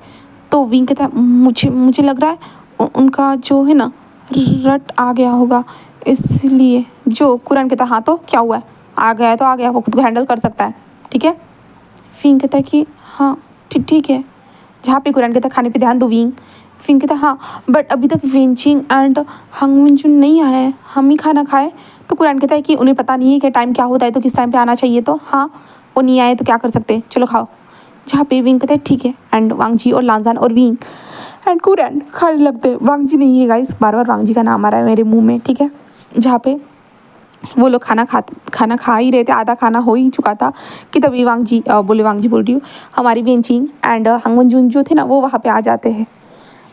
तो विंग कहता है मुझे लग रहा है उनका जो है ना रट आ गया होगा, इसलिए। जो कुरान कहता हाँ तो क्या हुआ है। आ गया है तो आ गया, वो खुद को हैंडल कर सकता है, ठीक है। फिंग कहता है कि हाँ ठीक ठीक है। जहाँ पे कुरान कहता है खाने पे ध्यान दो विंग। फिंग कहता है हाँ बट अभी तक वेंचिंग एंड हंगमिनचुन नहीं आए हैं, हम ही खाना खाए। तो कुरान कहता है कि उन्हें पता नहीं है कि टाइम क्या होता है, तो किस टाइम पे आना चाहिए, तो हाँ वो नहीं आए तो क्या कर सकते हैं, चलो खाओ। जहाँ पे विंग कहता है ठीक है, एंड वांगजी और लांजान और विंग एंड कुरान खाने लगते हैं। वांगजी नहीं है गाइस, बार बार वांगजी का नाम आ रहा है मेरे मुंह में, ठीक है। जहाँ पे वो लोग खाना खा ही रहे थे, आधा खाना हो ही चुका था कि तभी वांगजी बोल रही हूँ, हमारी वेंचिंग एंड हांगमनजून जो थे ना वो वहाँ पे आ जाते हैं।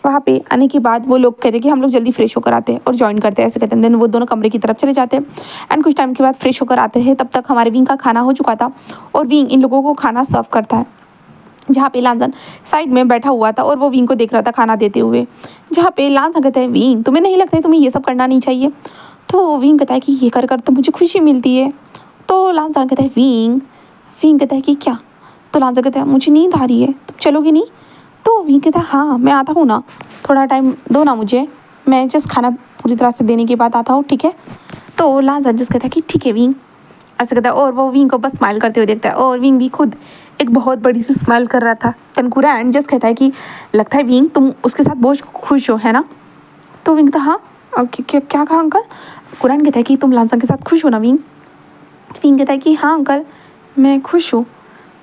वहाँ पे आने के बाद वो लोग कहते हैं कि हम लोग जल्दी फ्रेश होकर आते हैं और ज्वाइन करते हैं, ऐसे कहते हैं। देन वो दोनों कमरे की तरफ चले जाते हैं एंड कुछ टाइम के बाद फ्रेश होकर आते हैं। तब तक हमारे विंग का खाना हो चुका था और विंग इन लोगों को खाना सर्व करता है। जहाँ पे लांसन साइड में बैठा हुआ था और वो विंग को देख रहा था खाना देते हुए। जहाँ पे लांसन कहता है विंग तुम्हें नहीं लगता है तुम्हें ये सब करना नहीं चाहिए। तो विंग कहता है कि ये कर तो मुझे खुशी मिलती है। तो लांसन कहता है विंग विंग कहता है कि क्या। तो लांसन कहता है मुझे नींद आ रही है, तुम चलोगे नहीं। तो विंग कहता है हाँ मैं आता हूँ ना, थोड़ा टाइम दो ना मुझे, मैं जस्ट खाना पूरी तरह से देने के बाद आता हूँ, ठीक है। तो लांसन जस्ट कहता है कि ठीक है विंग, ऐसे कहता है। और वो विंग को बस स्माइल करते हुए देखता है और विंग भी खुद एक बहुत बड़ी सी स्माइल कर रहा था। तनकुरा एंड जस्ट कहता है कि लगता है विंग तुम उसके साथ बहुत खुश हो, है ना। तो विंग कहता हाँ क्या कहा अंकल। कुरान कहता है कि तुम लांसन के साथ खुश हो ना विंग। विंग कहता है कि हाँ अंकल मैं खुश हूँ।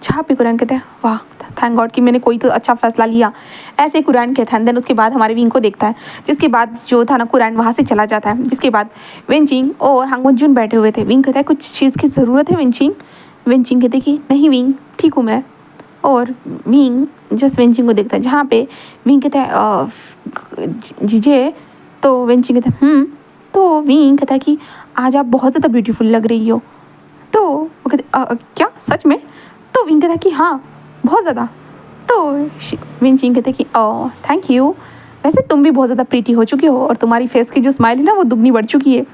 जहाँ पे कुरान कहता है वाह थैंक गॉड कि मैंने कोई तो अच्छा फैसला लिया, ऐसे कुरान कहता है। देन उसके बाद हमारे विंग को देखता है, जिसके बाद जो था ना कुरान वहाँ से चला जाता है। जिसके बाद वेंचिंग और हांगमनजून बैठे हुए थे। विंग कहता है कुछ चीज़ की ज़रूरत है वेंचिंग। वेंचिंग कहते कि नहीं विंग ठीक हूँ मैं। और विंग जस्ट वेंचिंग को देखता है। जहाँ पे विंग कहता है जीजे। तो वेंचिंग कहता है तो विंग कहता है कि आज आप बहुत ज़्यादा ब्यूटीफुल लग रही हो। तो वो कहते क्या सच में। तो विंग कहता है कि हाँ बहुत ज़्यादा। तो विंचिंग कहते कि ओ थैंक यू, वैसे तुम भी बहुत ज़्यादा प्रीटी हो चुकी हो और तुम्हारी फेस की जो स्माइल है ना वो दुगनी बढ़ चुकी है।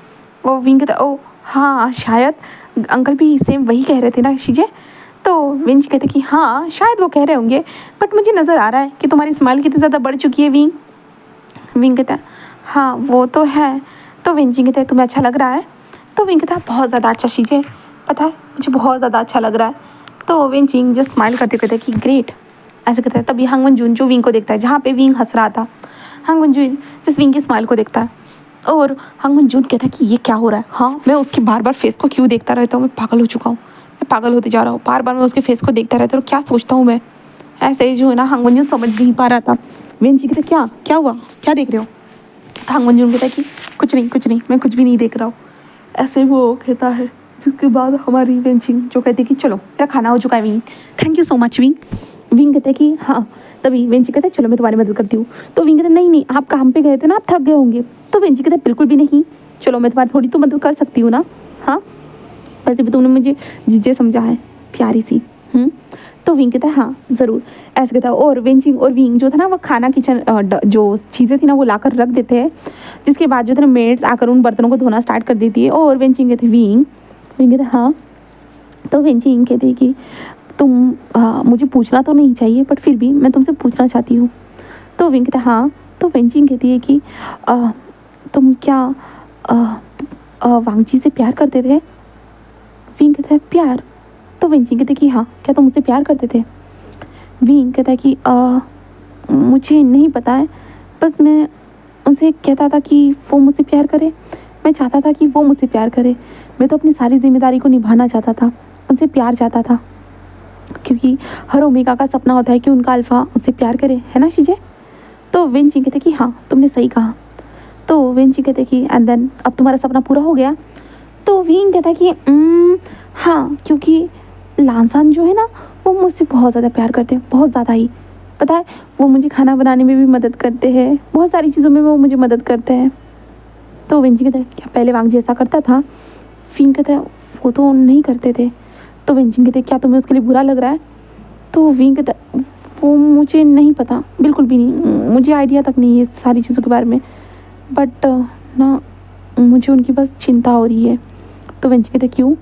वो विंग कहता ओ हाँ शायद अंकल भी सेम वही कह रहे थे ना शीजे। तो विंच कहते कि हाँ शायद वो कह रहे होंगे बट मुझे नज़र आ रहा है कि तुम्हारी स्माइल कितनी ज़्यादा बढ़ चुकी है विंग। विंग कहता है हाँ वो तो है। तो विंचिंग कहता है तुम्हें अच्छा लग रहा है। तो विंग कहता है बहुत ज़्यादा अच्छा शीजे, पता है मुझे बहुत ज़्यादा अच्छा लग रहा है। तो वेंचिंग जस्ट स्माइल करते कहते कि ग्रेट, ऐसे कहता है। तभी हांगमनजून जो विंग को देखता है, जहाँ पे विंग हंस रहा था, हांगमनजून जस्ट विंग की स्माइल को देखता है और हांगमनजून कहता है कि ये क्या हो रहा है। हाँ मैं उसकी बार बार फेस को क्यों देखता रहता हूँ, मैं पागल हो चुका हूँ, मैं पागल होते जा रहा हूँ, बार बार मैं उसके फेस को देखता रहता हूँ, क्या सोचता हूँ मैं। ऐसे ही जो है ना हांगमनजून समझ नहीं पा रहा था। वेंचिंग कहता क्या क्या हुआ क्या देख रहे हो। हांगमनजून कहता है कि कुछ नहीं मैं कुछ भी नहीं देख रहा हूँ, ऐसे वो कहता है। जिसके बाद हमारी वेंचिंग जो कहती है कि चलो मेरा खाना हो चुका है wing, thank you so much wing. Wing कहते हैं कि हाँ। तभी वेंचिंग कहते हैं चलो मैं तुम्हारी मदद करती हूँ। तो विंग कहते हैं नहीं आप काम पे गए थे ना, आप थक गए होंगे। तो वेंचिंग कहते हैं बिल्कुल भी नहीं, चलो मैं तुम्हारी थोड़ी तो मदद कर सकती हूँ ना। हाँ वैसे भी तुमने मुझे जीजे समझा है प्यारी सी। तो विंग कहता है हाँ ज़रूर, ऐसे कहता है। और वेंचिंग और विंग जो था ना वो खाना किचन जो चीज़ें थी ना वो लाकर रख देते हैं। जिसके बाद जो था ना मेड्स आकर उन बर्तनों को धोना स्टार्ट कर देती है। और वेंचिंग कहते विंग कहते हाँ। तो वेंचिंग कहती है कि तुम मुझे पूछना तो नहीं चाहिए बट फिर भी मैं तुमसे पूछना चाहती हूँ। तो विंग कहता हाँ। तो वेंचिंग कहती है कि तुम क्या वांगजी से प्यार करते थे। विंग कहता है प्यार। तो वेंचिंग कहते कि हाँ क्या तुम मुझसे प्यार करते थे। विंग कहता है कि मुझे नहीं पता है, बस मैं उनसे कहता था कि वो मुझसे प्यार करे, मैं चाहता था कि वो मुझसे प्यार करे। मैं तो अपनी सारी जिम्मेदारी को निभाना चाहता था, उनसे प्यार चाहता था, क्योंकि हर ओमेगा का सपना होता है कि उनका अल्फ़ा उनसे प्यार करे, है ना शीजे। तो वेंचिंग कहते कि हाँ तुमने सही कहा। तो वेंचिंग कहते कि एंड देन अब तुम्हारा सपना पूरा हो गया। तो विंग कहता है कि हाँ क्योंकि लांसान जो है ना वो मुझसे बहुत ज़्यादा प्यार करते हैं, बहुत ज़्यादा ही। पता है वो मुझे खाना बनाने में भी मदद करते हैं, बहुत सारी चीज़ों में वो मुझे मदद करते हैं। तो वेंचिंग कहता है क्या पहले वांगजी ऐसा करता था। विंग कहता है वो तो नहीं करते थे। तो वेंचिंग कहते क्या तुम्हें उसके लिए बुरा लग रहा है। तो विंग कहता वो मुझे नहीं पता, बिल्कुल भी नहीं, मुझे आइडिया तक नहीं है सारी चीज़ों के बारे में, बट ना मुझे उनकी बस चिंता हो रही है। तो वेंचिंग कहते क्यों।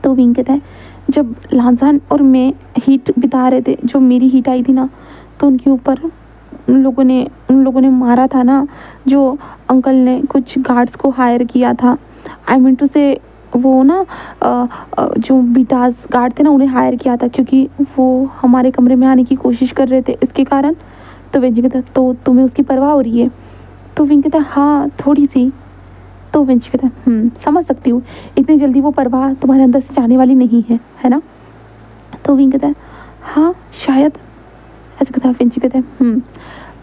तो विंग कहता है जब लांसान और मैं हीट बिता रहे थे, जो मेरी हीट आई थी ना, तो उनके ऊपर उन लोगों ने मारा था ना, जो अंकल ने कुछ गार्ड्स को हायर किया था। आई मीन टू से वो ना जो बीटाज गार्ड थे ना उन्हें हायर किया था क्योंकि वो हमारे कमरे में आने की कोशिश कर रहे थे इसके कारण। तो वेंची कहता तो तुम्हें उसकी परवाह हो रही है? तो विंग कहता हाँ थोड़ी सी। तो वेंची कहता समझ सकती हूँ, इतनी जल्दी वो परवाह तुम्हारे अंदर से जाने वाली नहीं है ना? तो विंग कहता है हाँ शायद। ऐसे कहता है वेंची कहता है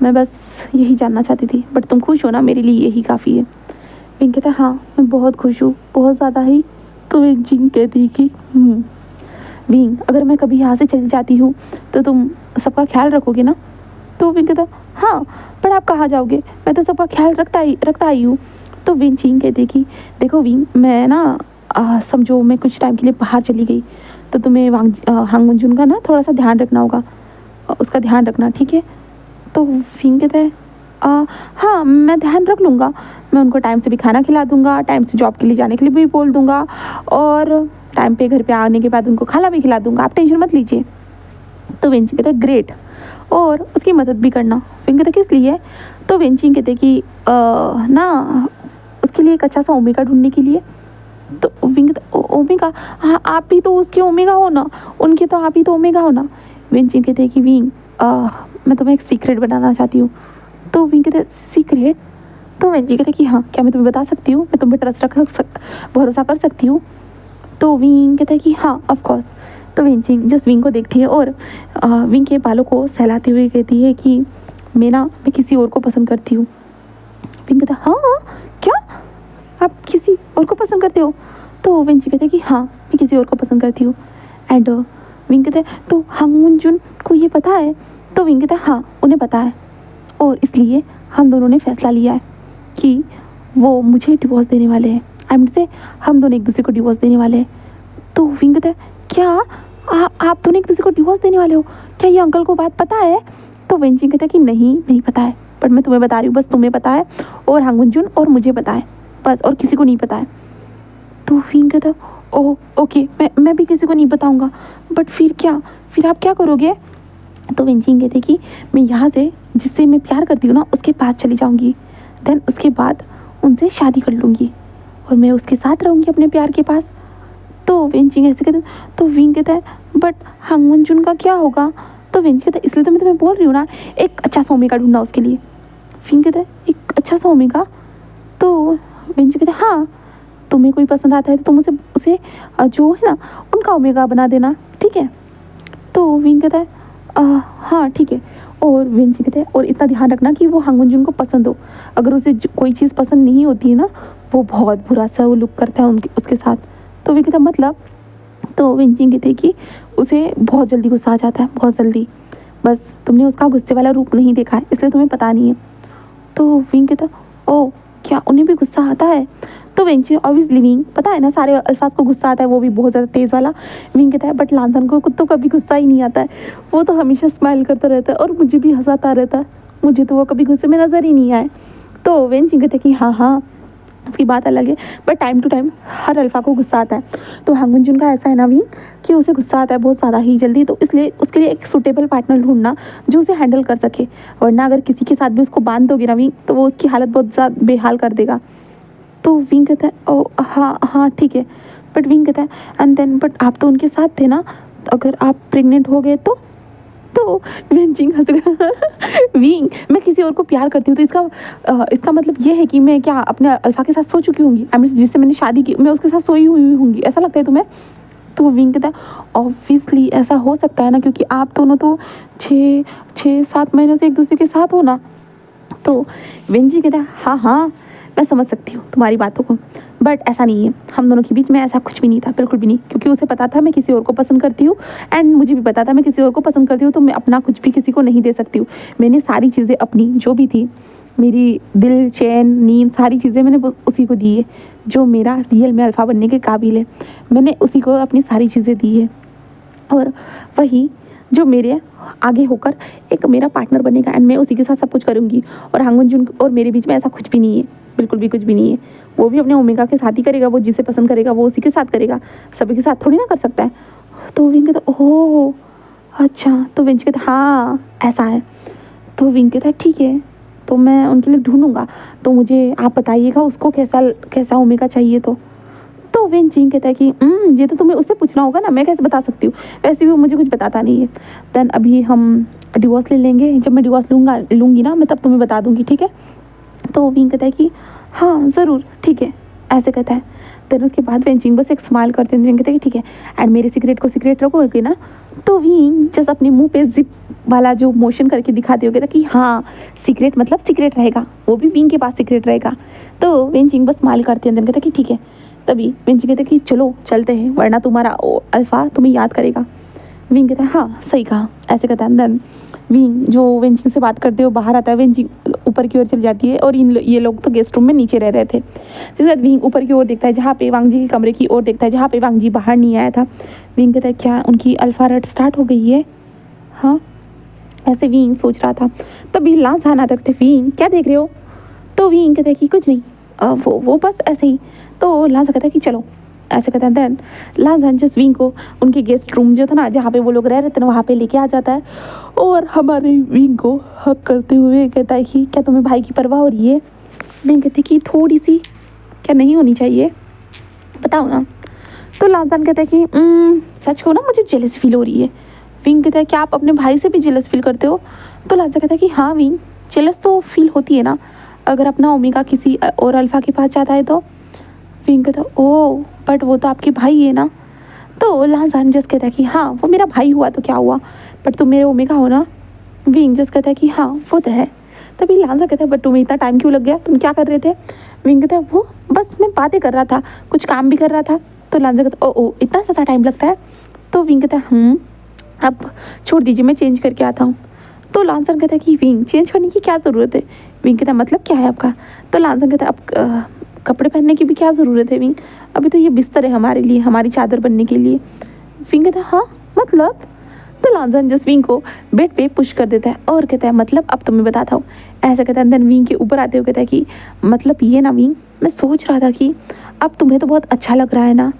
मैं बस यही जानना चाहती थी, बट तुम खुश हो ना, मेरे लिए यही काफ़ी है। विंग कहता है हाँ मैं बहुत खुश हूँ, बहुत ज़्यादा ही। तो वेंची कहती है कि विंग अगर मैं कभी यहाँ से चली जाती हूँ तो तुम सबका ख्याल रखोगे ना? तो विंग कहता हाँ पर आप कहाँ जाओगे, मैं तो सबका ख्याल रखता ही हूँ। तो विंग कहती कि देखो विंग मैं ना समझो मैं कुछ टाइम के लिए बाहर चली गई तो तुम्हें हांग मंजून का ना थोड़ा सा ध्यान रखना होगा, उसका ध्यान रखना ठीक है? तो विंग कहता है हाँ मैं ध्यान रख लूँगा, मैं उनको टाइम से भी खाना खिला दूँगा, टाइम से जॉब के लिए जाने के लिए भी बोल दूँगा और टाइम पे घर पे आने के बाद उनको खाना भी खिला दूँगा, आप टेंशन मत लीजिए। तो वेंची कहता है ग्रेट, और उसकी मदद भी करना। फिर कहते किस लिए? तो वेंची कहते कि ना उसके लिए एक अच्छा सा ओमेगा ढूंढने के लिए। तो विंग कहता ओमेगा? हाँ आप भी तो उसके ओमेगा हो ना, उनके तो आप ही तो ओमेगा हो ना। वेंची कहते कि विंग मैं तुम्हें एक सीक्रेट बनाना चाहती हूँ। तो विंग कहते सीक्रेट? तो वेंची कहते कि हाँ क्या मैं तुम्हें बता सकती हूँ, मैं तुम पे भरोसा कर सकती हूँ? तो विंग कहता है कि हाँ ऑफ कोर्स। तो वेंची जस्ट विंग को देखती है और विंग के बालों को सहलाते हुए कहती है कि मैं किसी और को पसंद करती हूँ। विंग कहता है हाँ क्या आप किसी और को पसंद करते हो? तो वेंची कहते हैं कि हाँ मैं किसी और को पसंद करती हूँ। एंड विंग कहते हैं तो हांग मंजून को ये पता है? तो विंग कहता है हाँ उन्हें पता है, और इसलिए हम दोनों ने फैसला लिया है कि वो मुझे डिवोर्स देने वाले हैं। आई मीन से हम दोनों एक दूसरे को डिवोर्स देने वाले हैं। तो विंग कहता है क्या आप दोनों एक दूसरे को डिवोर्स देने वाले हो? क्या ये अंकल को बात पता है? तो वेंची कहता है कि नहीं पता है, पर मैं तुम्हें बता रही हूँ, बस तुम्हें पता है और हांग मंजून और मुझे पता है बस, और किसी को नहीं पता है। तो विंग कहता है ओह ओके मैं भी किसी को नहीं बताऊँगा, बट फिर आप क्या करोगे? तो वेंची कहते कि मैं यहाँ से जिससे मैं प्यार करती हूँ ना उसके पास चली जाऊँगी, देन उसके बाद उनसे शादी कर लूँगी और मैं उसके साथ रहूँगी अपने प्यार के पास। तो वेंची ऐसे कहते तो विंग कहता है बट हांग मंजून का क्या होगा? तो वेंची कहता है इसलिए तो मैं तुम्हें बोल रही हूँ ना, एक अच्छा सा ओमेगा ढूंढना उसके लिए। विंग कहता है एक अच्छा सा ओमेगा? तो वेंची कहता है हाँ तुम्हें कोई पसंद आता है तो तुम उसे जो है ना उनका ओमेगा बना देना, ठीक है? तो विंग कहता है हाँ ठीक है। और वेंची कहते हैं और इतना ध्यान रखना कि वो हांग मंजून को पसंद हो, अगर उसे कोई चीज़ पसंद नहीं होती है ना वो बहुत बुरा सा वो लुक करता है उसके साथ। तो वे कहता मतलब? तो वेंची कहते कि उसे बहुत जल्दी गुस्सा आ जाता है, बहुत जल्दी, बस तुमने उसका गुस्से वाला रूप नहीं देखा है इसलिए तुम्हें पता नहीं है। तो विंग कहता ओ क्या उन्हें भी गुस्सा आता है? तो वेंची ऑब्वियसली विंग पता है ना सारे अल्फाज को गुस्सा आता है, वो भी बहुत ज़्यादा तेज़ वाला। विंग कहता है बट लांसन को तो कभी गुस्सा ही नहीं आता है, वो तो हमेशा स्माइल करता रहता है और मुझे भी हंसाता रहता है, मुझे तो वो कभी गुस्से में नज़र ही नहीं आए। तो वेंची कहते कि हाँ उसकी बात अलग है, बट टाइम टू टाइम हर अल्फ़ा को गुस्सा आता है। तो हांग मंजून का ऐसा है ना विंग कि उसे गुस्सा आता है बहुत ज़्यादा ही जल्दी, तो इसलिए उसके लिए एक सूटेबल पार्टनर ढूंढना जो उसे हैंडल कर सके, वरना अगर किसी के साथ भी उसको बांध दोगे ना विंग तो वो उसकी हालत बहुत ज़्यादा बेहाल कर देगा। तो विंग कहता है ओ हाँ ठीक है, बट विंग कहता है एंड देन बट आप तो उनके साथ थे ना, अगर आप प्रेग्नेंट हो गए तो वेंची विंग मैं किसी और को प्यार करती हूँ तो इसका मतलब ये है कि मैं क्या अपने अल्फा के साथ सो चुकी होंगी, आई मीन जिससे मैंने शादी की मैं उसके साथ सोई हुई होंगी, ऐसा लगता है तुम्हें? तो विंग कहता है ऑब्वियसली ऐसा हो सकता है ना, क्योंकि आप दोनों तो 6-7 महीनों से एक दूसरे के साथ हो ना। तो वेंची कहता है हाँ मैं समझ सकती हूँ तुम्हारी बातों को, बट ऐसा नहीं है, हम दोनों के बीच में ऐसा कुछ भी नहीं था, बिल्कुल भी नहीं, क्योंकि उसे पता था मैं किसी और को पसंद करती हूँ एंड मुझे भी पता था मैं किसी और को पसंद करती हूँ, तो मैं अपना कुछ भी किसी को नहीं दे सकती हूँ। मैंने सारी चीज़ें अपनी जो भी थी, मेरी दिल चैन नींद सारी चीज़ें मैंने उसी को दी है, जो मेरा रियल में अल्फ़ा बनने के काबिल है, मैंने उसी को अपनी सारी चीज़ें दी है, और वही जो मेरे आगे होकर एक मेरा पार्टनर बनेगा एंड मैं उसी के साथ सब कुछ करूँगी। और हांग मंजून और मेरे बीच में ऐसा कुछ भी नहीं है, बिल्कुल भी कुछ भी नहीं है, वो भी अपने ओमेगा के साथ ही करेगा, वो जिसे पसंद करेगा वो उसी के साथ करेगा, सभी के साथ थोड़ी ना कर सकता है। तो विंग कहता ओह अच्छा। तो विंच कहता हाँ ऐसा है। तो विंग कहता है ठीक है तो मैं उनके लिए ढूंढूंगा, तो मुझे आप बताइएगा उसको कैसा ओमेगा चाहिए। तो तो वेंचिंग कहता है कि ये तो तुम्हें उससे पूछना होगा ना, मैं कैसे बता सकती हूँ, वैसे भी वो मुझे कुछ बताता नहीं है। देन अभी हम डिवोर्स ले लेंगे, जब मैं डिवोर्स लूँगी ना मैं तब तुम्हें बता दूँगी, ठीक है। तो विंग कहता है कि हाँ ज़रूर ठीक है, ऐसे कहता है। देन उसके बाद वेंचिंग बस एक स्माइल करते हैं, कहते हैं कि ठीक है एंड मेरे सीक्रेट को सीक्रेट रखोगे ना। तो विंग जस्ट अपने मुंह पे जिप वाला जो मोशन करके दिखाते हो, कहता कि हाँ सीक्रेट मतलब सीक्रेट रहेगा, वो भी विंग के पास सीक्रेट रहेगा। तो वेंचिंग बस स्माइल करते हैं, देन कहता कि ठीक है। तभी वेंचिंग कहते कि चलो चलते हैं वरना तुम्हारा अल्फ़ा तुम्हें याद करेगा। विंग कहता है हाँ सही कहा, ऐसे कहता है। देन विंग जो वेंचिंग से बात करते हुए बाहर आता है, वेंचिंग ऊपर की ओर चली जाती है और ये लोग तो गेस्ट रूम में नीचे रह रहे थे। जिसके बाद विंग ऊपर की ओर देखता है, जहाँ पे वांग जी के कमरे की ओर देखता है, जहाँ पे वांग जी बाहर नहीं आया था। विंग कहता है क्या उनकी अल्फा रट स्टार्ट हो गई है, हाँ ऐसे विंग सोच रहा था। तभी लांस आना देखते, विंग क्या देख रहे हो। तो विंग कहता है कि कुछ नहीं, वो बस ऐसे ही। तो लांस कहता है कि चलो, ऐसे कहता है। देन लांस जस्ट विंग को उनके गेस्ट रूम जो था ना जहाँ पे वो लोग रह रहे थे ना वहाँ पे लेके आ जाता है और हमारे विंग को हक करते हुए कहता है कि क्या तुम्हें भाई की परवाह हो रही है। विंग कहती कि थोड़ी सी, क्या नहीं होनी चाहिए बताओ ना। तो लांसान कहता है कि सच हो ना मुझे जेलस फील हो रही है। विंग कहता है कि आप अपने भाई से भी जेलस फील करते हो। तो लांसान कहता है कि हाँ विंग जेलस तो फील होती है ना, अगर अपना ओमेगा किसी और अल्फ़ा के पास जाता है तो। विंग कहता है ओह बट वो तो आपके भाई है ना। तो लांसान जस्ट कहता है कि हाँ वो मेरा भाई हुआ तो क्या हुआ, बट तुम मेरे ओमेगा हो ना। विंग जस्ट कहता है कि हाँ वो तो है। तभी लांसा कहता है बट तुम्हें इतना टाइम क्यों लग गया, तुम क्या कर रहे थे। विंग कहता है वो बस मैं बातें कर रहा था, कुछ काम भी कर रहा था। तो लांसा कहता है ओ इतना ज़्यादा टाइम लगता है। तो विंग कहता है अब छोड़ दीजिए मैं चेंज करके आता हूँ। तो लांसन कहता है कि विंग चेंज करने की क्या ज़रूरत है। विंग कहता है मतलब क्या है आपका। तो लांसन कहता है अब कपड़े पहनने की भी क्या ज़रूरत है विंग, अभी तो ये बिस्तर है हमारे लिए, हमारी चादर बनने के लिए। विंग कहता है हाँ मतलब। तो लांसन जस्ट विंग को बेड पे पुश कर देता है और कहता है मतलब अब तुम्हें बताता हूँ, ऐसा कहता है। देन विंग के ऊपर आते हुए कहता है कि मतलब ये ना विंग मैं सोच रहा था कि अब तुम्हें तो बहुत अच्छा लग रहा है ना।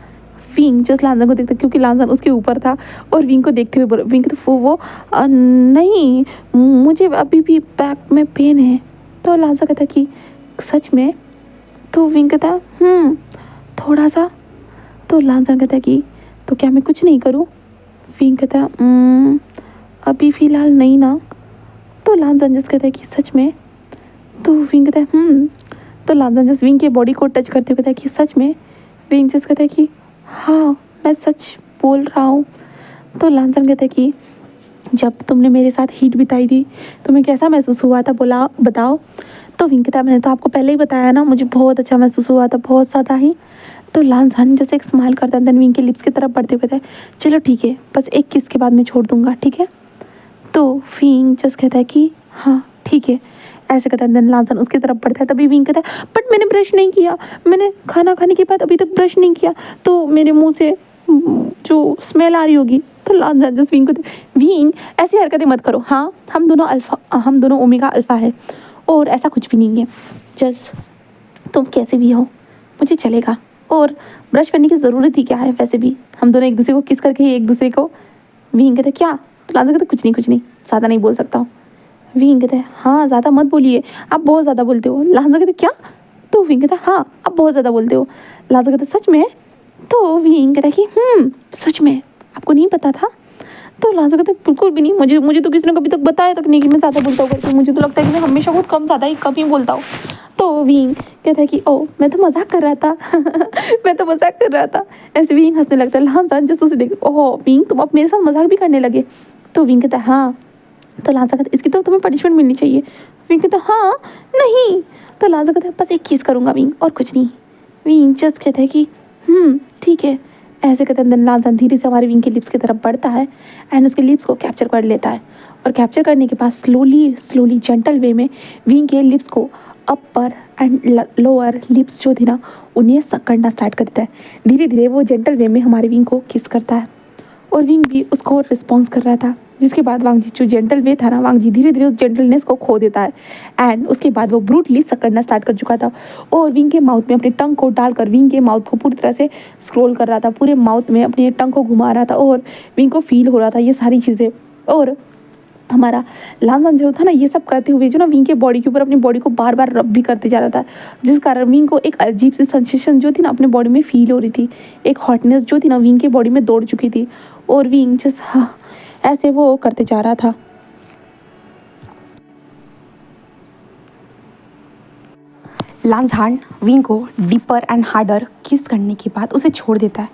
विंग जस्ट लांसन को देखता क्योंकि लांसन उसके ऊपर था और विंग को देखते हुए बोला। विंग तो वो नहीं मुझे अभी भी बैक में पेन है। तो लांसन कहता कि सच में। तो विंग कहता थोड़ा सा। तो लांसन कहता कि तो क्या मैं कुछ नहीं करूँ। विंग कहता अभी फ़िलहाल नहीं ना। तो लांसन जस्ट कहता है कि सच में। तो विंग कहता है तो लांसन जस्ट विंग के बॉडी को टच करते हुए कहता है कि सच में। विंग जस्ट कहता है कि हाँ मैं सच बोल रहा हूँ। तो लांसन कहता है कि जब तुमने मेरे साथ हीट बिताई थी तुम्हें कैसा महसूस हुआ था बोला बताओ। तो विंग कहता है मैंने तो आपको पहले ही बताया ना मुझे बहुत अच्छा महसूस हुआ था, बहुत ज़्यादा ही। तो लांसन जैसे एक स्माइल करता है, देन विंग के लिप्स की तरफ बढ़ते हुए कहता है चलो ठीक है बस एक किस के बाद मैं छोड़ दूंगा ठीक है। तो विंग जस्ट कहता है कि हाँ ठीक है, ऐसे कहता है। देन लांसन उसकी तरफ बढ़ता है, तभी विंग कहता है बट मैंने ब्रश नहीं किया, मैंने खाना खाने के बाद अभी तक ब्रश नहीं किया तो मेरे मुंह से जो स्मेल आ रही होगी। तो लांसन जस्ट विंग को विंग ऐसी हरकतें मत करो, हाँ हम दोनों ओमेगा अल्फ़ा है और ऐसा कुछ भी नहीं है, जस्ट तुम कैसे भी हो मुझे चलेगा और ब्रश करने की ज़रूरत ही क्या है, वैसे भी हम दोनों एक दूसरे को किस करके ही एक दूसरे को। विंग कहते क्या। तो लांसन कहते कुछ नहीं ज़्यादा नहीं बोल सकता हूँ। विंग कहते हाँ ज़्यादा मत बोलिए आप बहुत ज़्यादा बोलते हो। लांसन कहते क्या। तो विंग कहता हाँ आप बहुत ज़्यादा बोलते हो। लांसन कहते सच में। तो विंग कहता कि सच में आपको नहीं पता था। तो लांसन कहते बिल्कुल भी नहीं, मुझे तो किसी ने कभी तक बताया तक नहीं कि मैं ज़्यादा बोलता हूँ करके, मुझे तो लगता है कि मैं हमेशा बहुत कम ही बोलता हूँ। तो विंग कहता है कि ओ मैं तो मजाक कर रहा था मैं तो मजाक कर रहा था। ऐसे विंग हंसने लगता है, लांसन जस्ट उसे देख ओह विंग तुम अब मेरे साथ मजाक भी करने लगे। तो विंग कहता है हाँ। तो लांसन कहता है इसकी तो तुम्हें पनिशमेंट मिलनी चाहिए। विंग कहता है हाँ नहीं। तो लांसन कहता है बस एक किस करूँगा विंग और कुछ नहीं। विंग जस्ट कहता है कि ठीक है, ऐसे कहते हैं। लांसन धीरे से हमारे विंग के लिप्स की तरफ बढ़ता है एंड उसके लिप्स को कैप्चर कर लेता है और कैप्चर करने के बाद स्लोली जेंटल वे में विंग के लिप्स को अपर एंड लोअर लिप्स जो थी ना उन्हें सक करना स्टार्ट कर देता है। धीरे धीरे वो जेंटल वे में हमारे विंग को किस करता है और विंग भी उसको रिस्पॉन्स कर रहा था। जिसके बाद वांग जी जो जेंटल वे था ना, वांग जी धीरे धीरे उस जेंटलनेस को खो देता है एंड उसके बाद वो ब्रूटली सक करना स्टार्ट कर चुका था और विंग के माउथ में अपने टंग को डालकर विंग के माउथ को पूरी तरह से स्क्रॉल कर रहा था, पूरे माउथ में अपने टंग को घुमा रहा था और विंग को फील हो रहा था ये सारी चीज़ें। और हमारा लांजान जो था ना, ये सब करते हुए जो ना विंग के बॉडी के ऊपर अपनी बॉडी को बार बार रब भी करते जा रहा था, जिस कारण विंग को एक अजीब सी सेंसेशन जो थी ना अपने बॉडी में फील हो रही थी। एक हॉटनेस जो थी ना विंग के बॉडी में दौड़ चुकी थी, और विंग जस्ट हाँ ऐसे वो करते जा रहा था। लांजान विंग को डीपर एंड हार्डर किस करने के बाद उसे छोड़ देता है,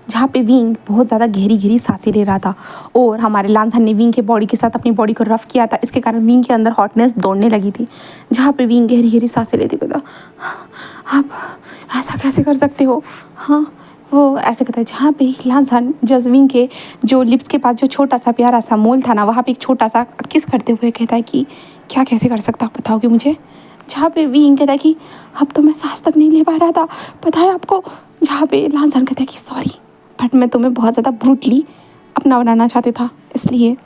जहाँ पे विंग बहुत ज़्यादा गहरी गहरी सांसें ले रहा था, और हमारे लांजान ने विंग के बॉडी के साथ अपनी बॉडी को रफ किया था। इसके कारण विंग के अंदर हॉटनेस दौड़ने लगी थी, जहाँ पे विंग गहरी गहरी सांसें लेती कहता, आप ऐसा कैसे कर सकते हो? हाँ, वो ऐसे कहता है, जहाँ पे लांजान जजविंग के जो लिप्स के पास जो छोटा सा प्यारा सा मोल था ना, वहाँ पे एक छोटा सा किस करते हुए कहता है कि क्या कैसे कर सकता, आप बताओगे मुझे? जहाँ पे विंग कहता है कि अब तो मैं सांस तक नहीं ले पा रहा था, पता है आपको? जहाँ पे लांजान कहता है कि सॉरी, बट मैं तुम्हें बहुत ज़्यादा ब्रूटली अपना बनाना चाहता था, इसलिए।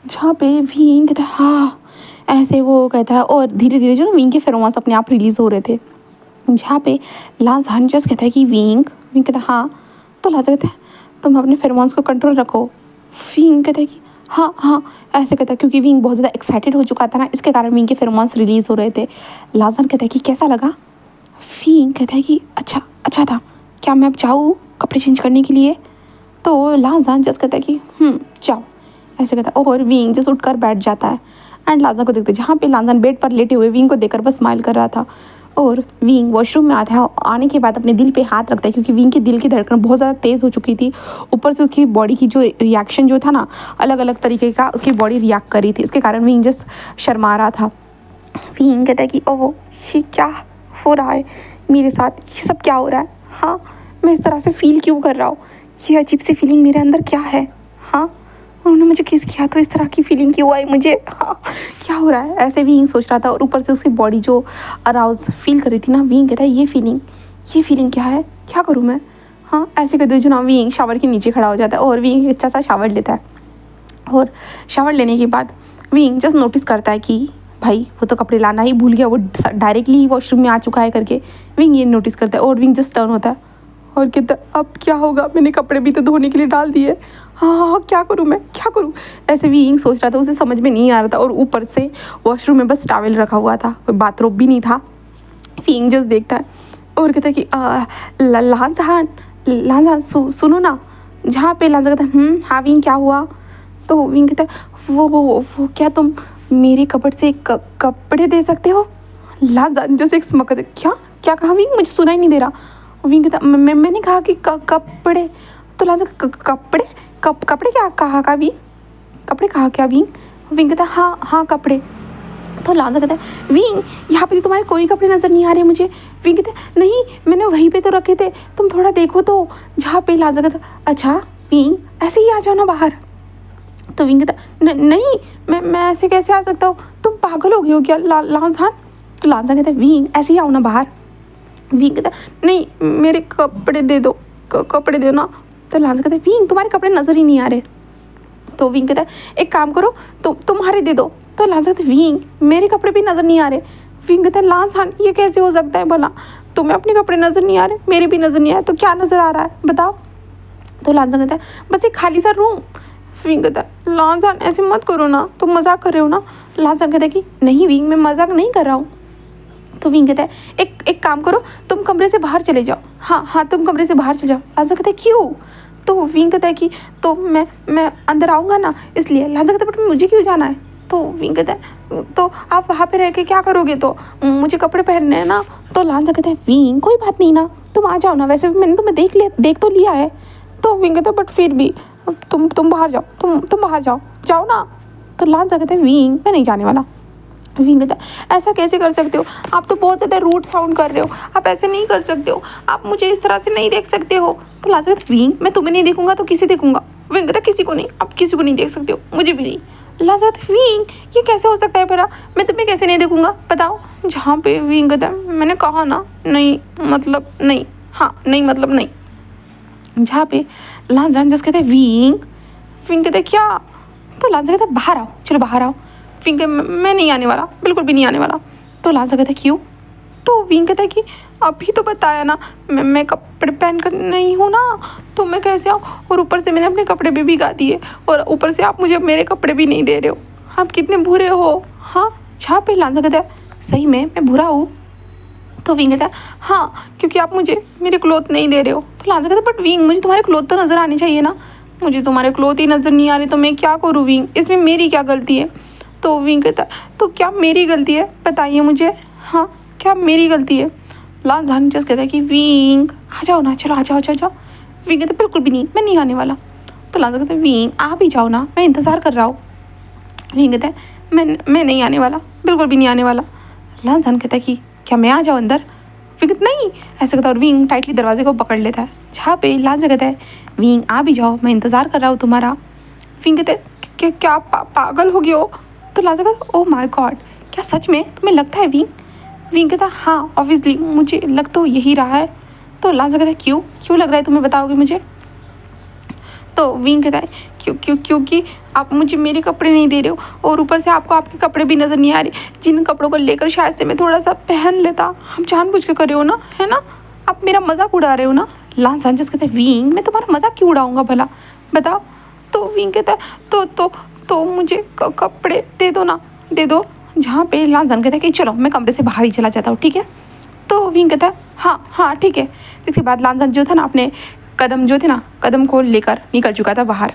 जहाँ पे विंग कहता है हाँ, ऐसे वो कहता है, और धीरे धीरे जो ना विंग के फेरोमोन्स अपने आप रिलीज़ हो रहे थे। जहाँ पे लांजान जस्ट कहता है कि विंग कहता है हाँ, तो लांजान कहता है तुम अपने फेरोमोन्स को कंट्रोल रखो। विंग कहता है कि हाँ हाँ, ऐसे कहता है, क्योंकि विंग बहुत ज़्यादा एक्साइटेड हो चुका था ना, इसके कारण विंग के फेरोमोन्स रिलीज़ हो रहे थे। लांजान कहता है कि कैसा लगा? विंग कहता है कि अच्छा था, क्या मैं अब जाऊँ कपड़े चेंज करने के लिए? तो लांजान जस्ट कहता है कि जाओ, ऐसे कहता है, और विंग जस्ट उठकर बैठ जाता है। एंड लांजान को देखते, जहाँ पे लांजान बेड पर लेटे हुए विंग को देखकर बस स्माइल कर रहा था, और विंग वॉशरूम में आता है। आने के बाद अपने दिल पे हाथ रखता है, क्योंकि विंग के दिल की धड़कन बहुत ज़्यादा तेज़ हो चुकी थी। ऊपर से उसकी बॉडी की जो रिएक्शन जो था ना, अलग अलग तरीके का उसकी बॉडी रिएक्ट कर रही थी, इसके कारण विंग जस्ट शर्मा रहा था। विंग कहता है कि ओह, ये क्या हो रहा है मेरे साथ? ये सब क्या हो रहा है? हाँ, मैं इस तरह से फील क्यों कर रहा हूँ? ये अजीब सी फीलिंग मेरे अंदर क्या है? हाँ, उन्होंने मुझे किस किया तो इस तरह की फीलिंग क्यों आई मुझे? हाँ, क्या हो रहा है? ऐसे विंग सोच रहा था, और ऊपर से उसकी बॉडी जो अराउज फील कर रही थी ना, विंग कहता है ये फीलिंग क्या है? क्या करूँ मैं? हाँ, ऐसे कहते जो ना विंग शावर के नीचे खड़ा हो जाता है, और विंग अच्छा सा शावर लेता है। और शावर लेने के बाद विंग जस्ट नोटिस करता है कि भाई वो तो कपड़े लाना ही भूल गया, वो डायरेक्टली ही वॉशरूम में आ चुका है करके विंग ये नोटिस करता है, और विंग जस्ट टर्न होता है और कहता है अब क्या होगा, मैंने कपड़े भी तो धोने के लिए डाल दिए। हाँ, क्या करूँ मैं, क्या करूँ? ऐसे विंग सोच रहा था, उसे समझ में नहीं आ रहा था, और ऊपर से वॉशरूम में बस टॉवेल रखा हुआ था, कोई बाथरूम भी नहीं था। विंग जस्ट देखता है और कहता है कि लांजान सुनो ना। जहाँ पे लांजान कहता है हाँ विंग क्या हुआ? तो विंग कहता है वो क्या तुम मेरे कपड़ से कपड़े दे सकते हो? लांजान जैसे एक स्मक क्या क्या कहा विंग? मुझे सुना ही नहीं दे रहा। विंग कहता मैंने कहा कि कपड़े। तो लांजान कपड़े क्या कहा विंग? कपड़े कहा क्या विंग? विंग कहता हाँ कपड़े। तो लांजान कहता है विंग यहाँ पे तुम्हारे कोई कपड़े नज़र नहीं आ रहे मुझे। विंग कहता है नहीं, मैंने वहीं पे तो रखे थे, तुम थोड़ा देखो तो। जहाँ पे लांजान कहता है अच्छा विंग ऐसे ही आ जाओ ना बाहर। तो विंग कहता नहीं, मैं ऐसे कैसे आ सकता हूँ, तुम पागल हो गए हो क्या लांजान? तो लांजान कहता है विंग ऐसे ही आओ ना बाहर। विंग कहता है नहीं, मेरे कपड़े दे दो, कपड़े दो ना। तो लांजान कहता है विंग तुम्हारे कपड़े नज़र ही नहीं आ रहे। तो विंग कहता है एक काम करो, तुम्हारे दे दो। तो लांजान कहता है विंग मेरे कपड़े भी नज़र नहीं आ रहे। विंग कहता है लांजान ये कैसे हो सकता है भला? तुम्हें अपने कपड़े नज़र नहीं आ रहे, मेरे भी नज़र नहीं आ रहे, तो क्या नज़र आ रहा है बताओ? तो लांजान कहता है बस एक खाली सा रूम। विंग कहता है लांजान ऐसे मत करो ना, तुम मजाक कर रहे हो ना। लांजान कहता है कि नहीं विंग, मैं मजाक नहीं कर रहा हूँ। तो विंग कहता है एक काम करो, तुम कमरे से बाहर चले जाओ। हाँ तुम कमरे से बाहर चले जाओ। लांजान कहता है क्यों? तो विंग कहता है कि तो मैं अंदर आऊँगा ना, इसलिए। लांजान कहता है बट मुझे क्यों जाना है? तो विंग कहता है तो आप वहाँ पे रह के क्या करोगे, तो मुझे कपड़े पहनने हैं ना। तो लांजान कहता है विंग कोई बात नहीं ना, तुम आ जाओ ना, वैसे भी मैंने तुम्हें देख तो लिया है। तो विंग कहता है बट फिर भी तुम बाहर जाओ, तुम बाहर जाओ ना। तो लांजान कहता है विंग मैं नहीं जाने वाला। विंग कहता है ऐसा कैसे कर सकते हो, आप तो बहुत ज़्यादा रूड साउंड कर रहे हो, आप ऐसे नहीं कर सकते हो, आप मुझे इस तरह से नहीं देख सकते हो। तो लांजान कहता है विंग मैं तुम्हें नहीं देखूंगा तो किसे देखूंगा? विंग कहता है किसी को नहीं, आप किसी को नहीं देख सकते हो, मुझे भी नहीं। लांजान कहता है विंग ये कैसे हो सकता है भला, मैं तुम्हें कैसे नहीं देखूंगा बताओ? जहाँ पे विंग कहता है मैंने कहा ना नहीं मतलब नहीं, हाँ नहीं मतलब नहीं। जहाँ पे लांजान जस्ट कहते हैं विंग कहते हैं क्या? तो लांजान कहता है बाहर आओ, चलो बाहर आओ। विंग मैं नहीं आने वाला, बिल्कुल भी नहीं आने वाला। तो लांजान कहता है क्यों? तो विंग कहता है कि अभी तो बताया ना, मैं कपड़े पहन कर नहीं हूँ ना, तो मैं कैसे आऊँ? और ऊपर से मैंने अपने कपड़े भी भिगा दिए, और ऊपर से आप मुझे मेरे कपड़े भी नहीं दे रहे हो। आप कितने बुरे हो। हाँ, जहाँ पे लांजा कहता है सही में मैं बुरा हूँ। तो विंग कहता है हाँ, क्योंकि आप मुझे मेरे क्लोथ नहीं दे रहे हो। तो लांजा कहता है बट विंग मुझे तुम्हारे क्लोथ तो नज़र आने चाहिए ना। मुझे तुम्हारे क्लोथ ही नज़र नहीं आ रहे तो मैं क्या करूँ विंग, इसमें मेरी क्या गलती है। तो विंग कहता है तो क्या मेरी गलती है, बताइए मुझे। हाँ, क्या मेरी गलती है। लांजा जस्ट कहता है कि विंग आ जाओ ना, चलो आ जाओ आ जाओ। विंग कहता है बिल्कुल भी नहीं, मैं नहीं आने वाला। तो लांजा कहता है विंग आप ही जाओ ना, मैं इंतज़ार कर रहा हूँ। विंग कहता है मैं नहीं आने वाला, बिल्कुल भी नहीं आने वाला। लांजा कहता है कि क्या मैं आ जाऊँ अंदर। विंग कहता नहीं, ऐसे कहता है और विंग टाइटली दरवाजे को पकड़ लेता है। जहाँ पे लांजा कहता है विंग आ भी जाओ, मैं इंतज़ार कर रहा हूँ तुम्हारा। विंग कहते हैं क्या आप पागल हो गए हो। तो लांजा कहता है ओह माय गॉड, क्या सच में तुम्हें लगता है विंग। विंग कहता है हाँ ऑब्वियसली मुझे लग तो यही रहा है। तो लांजा कहता है क्यों क्यों लग रहा है, तुम्हें बताओगे मुझे। तो विंग कहता है क्योंकि आप मुझे मेरे कपड़े नहीं दे रहे हो और ऊपर से आपको आपके कपड़े भी नज़र नहीं आ रहे, जिन कपड़ों को लेकर शायद से मैं थोड़ा सा पहन लेता। आप जानबूझ के कर रहे हो ना, है ना, आप मेरा मजाक उड़ा रहे हो ना। लांजा कहते हैं विंग मैं तुम्हारा मजाक क्यों उड़ाऊंगा भला, बताओ। तो विंग कहता है तो मुझे कपड़े दे दो ना, दे दो। जहाँ पे लांजा कहता है कि चलो मैं कमरे से बाहर ही चला जाता हूँ, ठीक है। तो विंग कहता है हाँ ठीक है। इसके बाद लांजा जो था ना अपने कदम को लेकर निकल चुका था बाहर।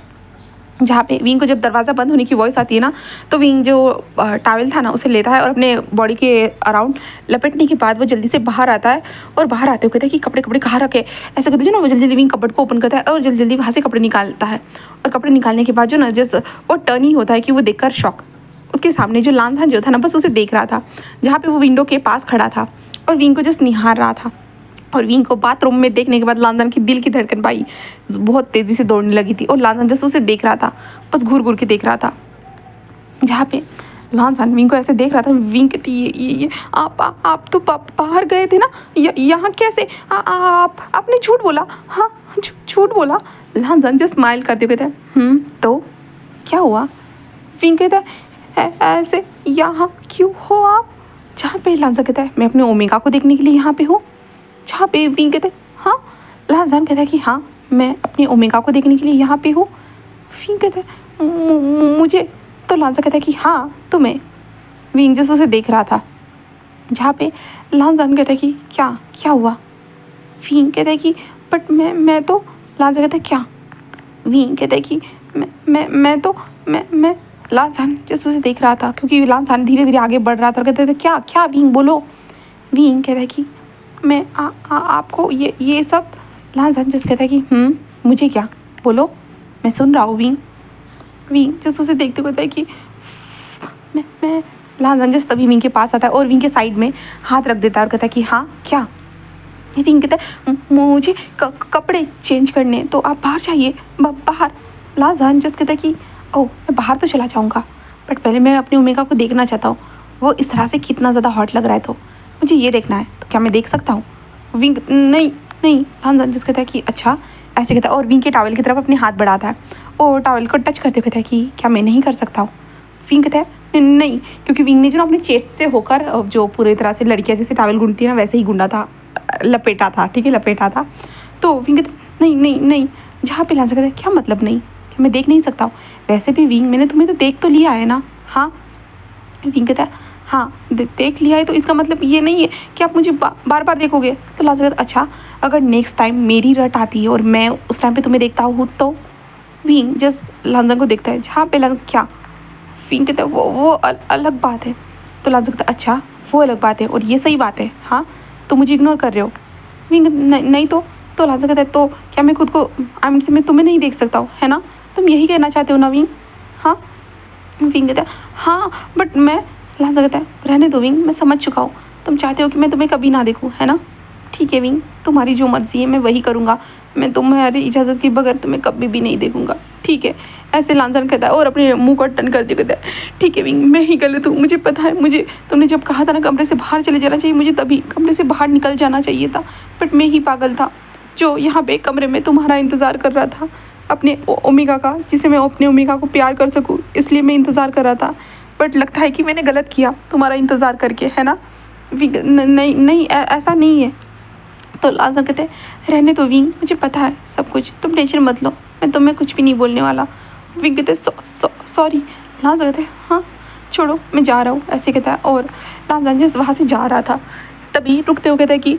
जहाँ पे विंग को जब दरवाज़ा बंद होने की वॉइस आती है ना, तो विंग जो टॉवल था ना उसे लेता है और अपने बॉडी के अराउंड लपेटने के बाद वो जल्दी से बाहर आता है। और बाहर आते हुए कहता है कि कपड़े कहाँ रखे, ऐसा कहते जो ना वो जल्दी जल्दी विंग कपबोर्ड को ओपन करता है और जल्दी जल्दी वहाँ से कपड़े निकालता है। और कपड़े निकालने के बाद जो ना जस्ट वो टर्न ही होता है कि वो देखकर शॉक, उसके सामने जो लांजा जो था ना बस उसे देख रहा था, जहाँ पे वो विंडो के पास खड़ा था और विंग को जस्ट निहार रहा था। और विंग को बाथरूम में देखने के बाद लांजा की दिल की धड़कन भाई बहुत तेज़ी से दौड़ने लगी थी और लांजा जस्ट उसे देख रहा था, बस घूर घूर के देख रहा था। जहाँ पे लांजा विंग को ऐसे देख रहा था, विंग कहती ये आप तो बाहर गए थे ना, यहाँ कैसे आपने झूठ बोला। हाँ झूठ बोला। लांजा जस्ट स्माइल करते हुए कहते तो क्या हुआ। विंग कहता है ऐसे यहाँ क्यों हो आप। जहाँ पे लांजा कहता है मैं अपने ओमेगा को देखने के लिए यहाँ पे हूँ। जहाँ पे विंग कहते हाँ, लांजा कहता है कि हाँ मैं अपने ओमेगा को देखने के लिए यहाँ पे हूँ। विंग कहता है मुझे। तो लांजा कहता है कि हाँ तुम्हें। विंग जैसे उसे देख रहा था। जहाँ पे लांजा कहता है कि क्या हुआ। विंग कहता है कि बट मैं तो। लांजा कहता है क्या। विंग कहता है कि मैं तो मैं लांजा जैसे उसे देख रहा था क्योंकि लांजा धीरे धीरे आगे बढ़ रहा था और कहते थे क्या विंग बोलो। विंग कहता है कि मैं आपको ये सब। लांजा जैसे कहता है कि मुझे क्या बोलो, मैं सुन रहा हूँ। विंग जैसे उसे देखते कहता है कि मैं लांजा जैसे तभी विंग के पास आता है और विंग के साइड में हाथ रख देता है और कहता है कि हाँ क्या। विंग कहता है मुझे कपड़े चेंज करने, तो आप बाहर जाइए बाहर। लांजा जैसे कहता है कि ओह मैं बाहर तो चला जाऊँगा बट पहले मैं अपने ओमेगा को देखना चाहता हूँ, वो इस तरह से कितना ज़्यादा हॉट लग रहा है, तो मुझे ये देखना है, तो क्या मैं देख सकता हूँ। विंग नहीं। लांजा जैसे कहता है कि अच्छा ऐसे कहता है और विंग के टॉवल की तरफ अपने हाथ बढ़ाता है और टॉवल को टच करते कहता है कि क्या मैं नहीं कर सकता हूँ। विंग कहता है नहीं, क्योंकि विंग ने जो ना अपने चेस्ट से होकर जो पूरी तरह से लड़कियाँ जैसे टॉवल गूंथती है ना वैसे ही गूंदा था, लपेटा था, ठीक है लपेटा था। तो विंग कहता नहीं। जहाँ पे लांजा कहता है क्या मतलब नहीं, क्या मैं देख नहीं सकता हूँ। वैसे भी विंग मैंने तुम्हें तो देख तो लिया है ना। हाँ। विंग कहता है हाँ देख लिया है तो इसका मतलब ये नहीं है कि आप मुझे बार बार देखोगे। तो लांजा कहता अच्छा अगर नेक्स्ट टाइम मेरी रट आती है और मैं उस टाइम पे तुम्हें देखता हूँ तो। विंग जस्ट लांजा को देखता है। जहाँ पे लांजा क्या। विंग कहता है वो अलग बात है। तो लांजा कहता अच्छा वो अलग बात है और ये सही बात है। हाँ तो मुझे इग्नोर कर रहे हो। विंग नहीं तो लांजा कहता है तो क्या मैं खुद को से मैं तुम्हें नहीं देख सकता हूँ, है ना, तुम यही कहना चाहते हो ना विंग। हाँ। विंग कहता है हाँ बट मैं। लांजा कहता है रहने दो विंग, मैं समझ चुका हूँ, तुम चाहते हो कि मैं तुम्हें कभी ना देखूँ, है ना। ठीक है विंग तुम्हारी जो मर्ज़ी है मैं वही करूँगा, मैं तुम्हारी इजाज़त के बगैर तुम्हें कभी भी नहीं देखूँगा, ठीक है। ऐसे लांजा कहता है और अपने मुंह को टर्न करते कहता है ठीक है विंग मैं ही गलत हूँ, मुझे पता है, मुझे तुमने जब कहा था ना कमरे से बाहर चले जाना चाहिए, मुझे तभी कमरे से बाहर निकल जाना चाहिए था, बट मैं ही पागल था जो यहाँ पे कमरे में तुम्हारा इंतज़ार कर रहा था अपने ओमेगा का, जिसे मैं अपने ओमेगा को प्यार कर सकूँ, इसलिए मैं इंतज़ार कर रहा था। बट लगता है कि मैंने गलत किया तुम्हारा इंतज़ार करके, है ना। विंग नहीं ऐसा नहीं है। तो लांजा कहते रहने दो विंग, मुझे पता है सब कुछ, तुम टेंशन मत लो, मैं तुम्हें कुछ भी नहीं बोलने वाला। विंग कहते सॉरी। लांजा कहता है हाँ छोड़ो मैं जा रहा हूँ, ऐसे कहता है। और लांजा जिस वहाँ से जा रहा था तभी रुकते हो कहता है कि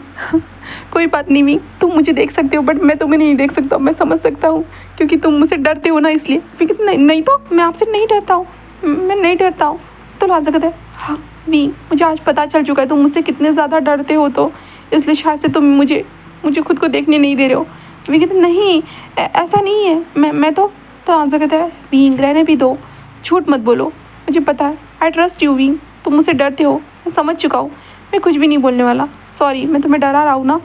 कोई बात नहीं वी, तुम मुझे देख सकते हो बट मैं तुम्हें नहीं देख सकता, मैं समझ सकता हूँ क्योंकि तुम मुझसे डरते हो ना इसलिए। फिर कहते नहीं, नहीं तो मैं आपसे नहीं डरता हूँ, मैं नहीं डरता हूँ। तो लांजा कहता है हाँ वी, मुझे आज पता चल चुका है तुम मुझसे कितने ज़्यादा डरते हो, तो इसलिए शायद से तुम मुझे खुद को देखने नहीं दे रहे हो। वी कहते नहीं ऐसा नहीं है, मैं तो लांजा कहता है वी रहने भी दो, झूठ मत बोलो, मुझे पता है, आई ट्रस्ट यू वी, तुम मुझसे डरते हो, मैं समझ चुका हूँ, मैं कुछ भी नहीं बोलने वाला, सॉरी मैं तुम्हें डरा रहा हूँ ना।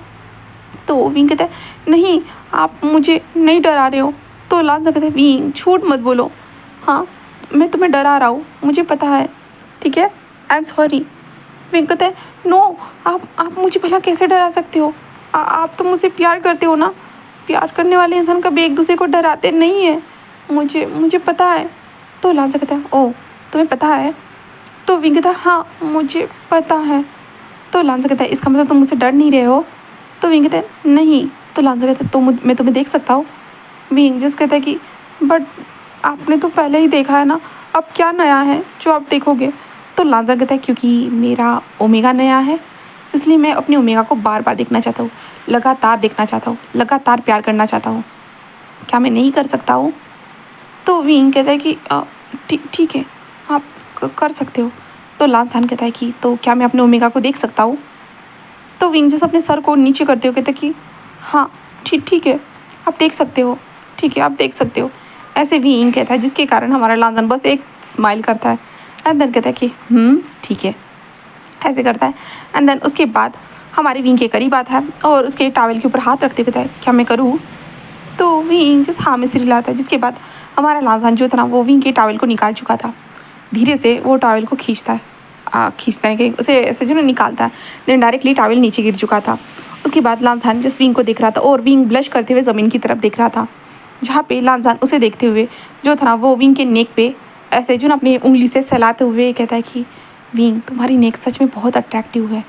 तो विंग कहता है नहीं आप मुझे नहीं डरा रहे हो। तो लांजा कहता है विंग झूठ मत बोलो, हाँ मैं तुम्हें डरा रहा हूँ, मुझे पता है, ठीक है, आई एम सॉरी। विंग कहता है नो, आप मुझे भला कैसे डरा सकते हो, आप तो मुझसे प्यार करते हो ना, प्यार करने वाले इंसान कभी एक दूसरे को डराते नहीं है, मुझे पता है। तो लांजा कहता है ओह तुम्हें पता है। तो विंग कहता है हाँ मुझे पता है। तो लांजा कहता है इसका मतलब तुम मुझसे डर नहीं रहे हो। तो विंग कहता है नहीं। तो लांजा कहता है तो मैं तुम्हें देख सकता हूँ। विंग जस्ट कहता है कि बट आपने तो पहले ही देखा है ना, अब क्या नया है जो आप देखोगे। तो लांजा कहता है क्योंकि मेरा ओमेगा नया है इसलिए मैं अपने ओमेगा को बार बार देखना चाहता हूँ, लगातार देखना चाहता हूँ, लगातार प्यार करना चाहता हूँ, क्या मैं नहीं कर सकता हूँ। तो विंग कहता है कि ठीक है आप कर सकते हो। तो लांसान कहता है कि तो क्या मैं अपने ओमेगा को देख सकता हूँ। तो विंग जैसे अपने सर को नीचे करते हो कहते कि हाँ ठीक है आप देख सकते हो, ठीक है आप देख सकते हो। ऐसे विंग कहता है जिसके कारण हमारा लांसान बस एक स्माइल करता है एंड देन कहता है कि ठीक है, ऐसे करता है। एंड देन उसके बाद हमारे विंग के करीब आता है और उसके टावल के ऊपर हाथ रखते कहता है क्या मैं करूँ। तो विंग जस्ट हाँ में सिर हिलाता है, जिसके बाद हमारा लांसान जो था ना वो विंग के टावल को निकाल चुका था। धीरे से वो टावल को खींचता है कि उसे ऐसे जो ना निकालता है, देन डायरेक्टली टावल नीचे गिर चुका था। उसके बाद लांसान जस्ट विंग को देख रहा था और विंग ब्लश करते हुए ज़मीन की तरफ देख रहा था, जहाँ पे लांसान उसे देखते हुए जो था ना वो विंग के नेक पे ऐसे जो ना अपनी उंगली से सहलाते हुए कहता है कि विंग तुम्हारी नेक सच में बहुत अट्रैक्टिव है।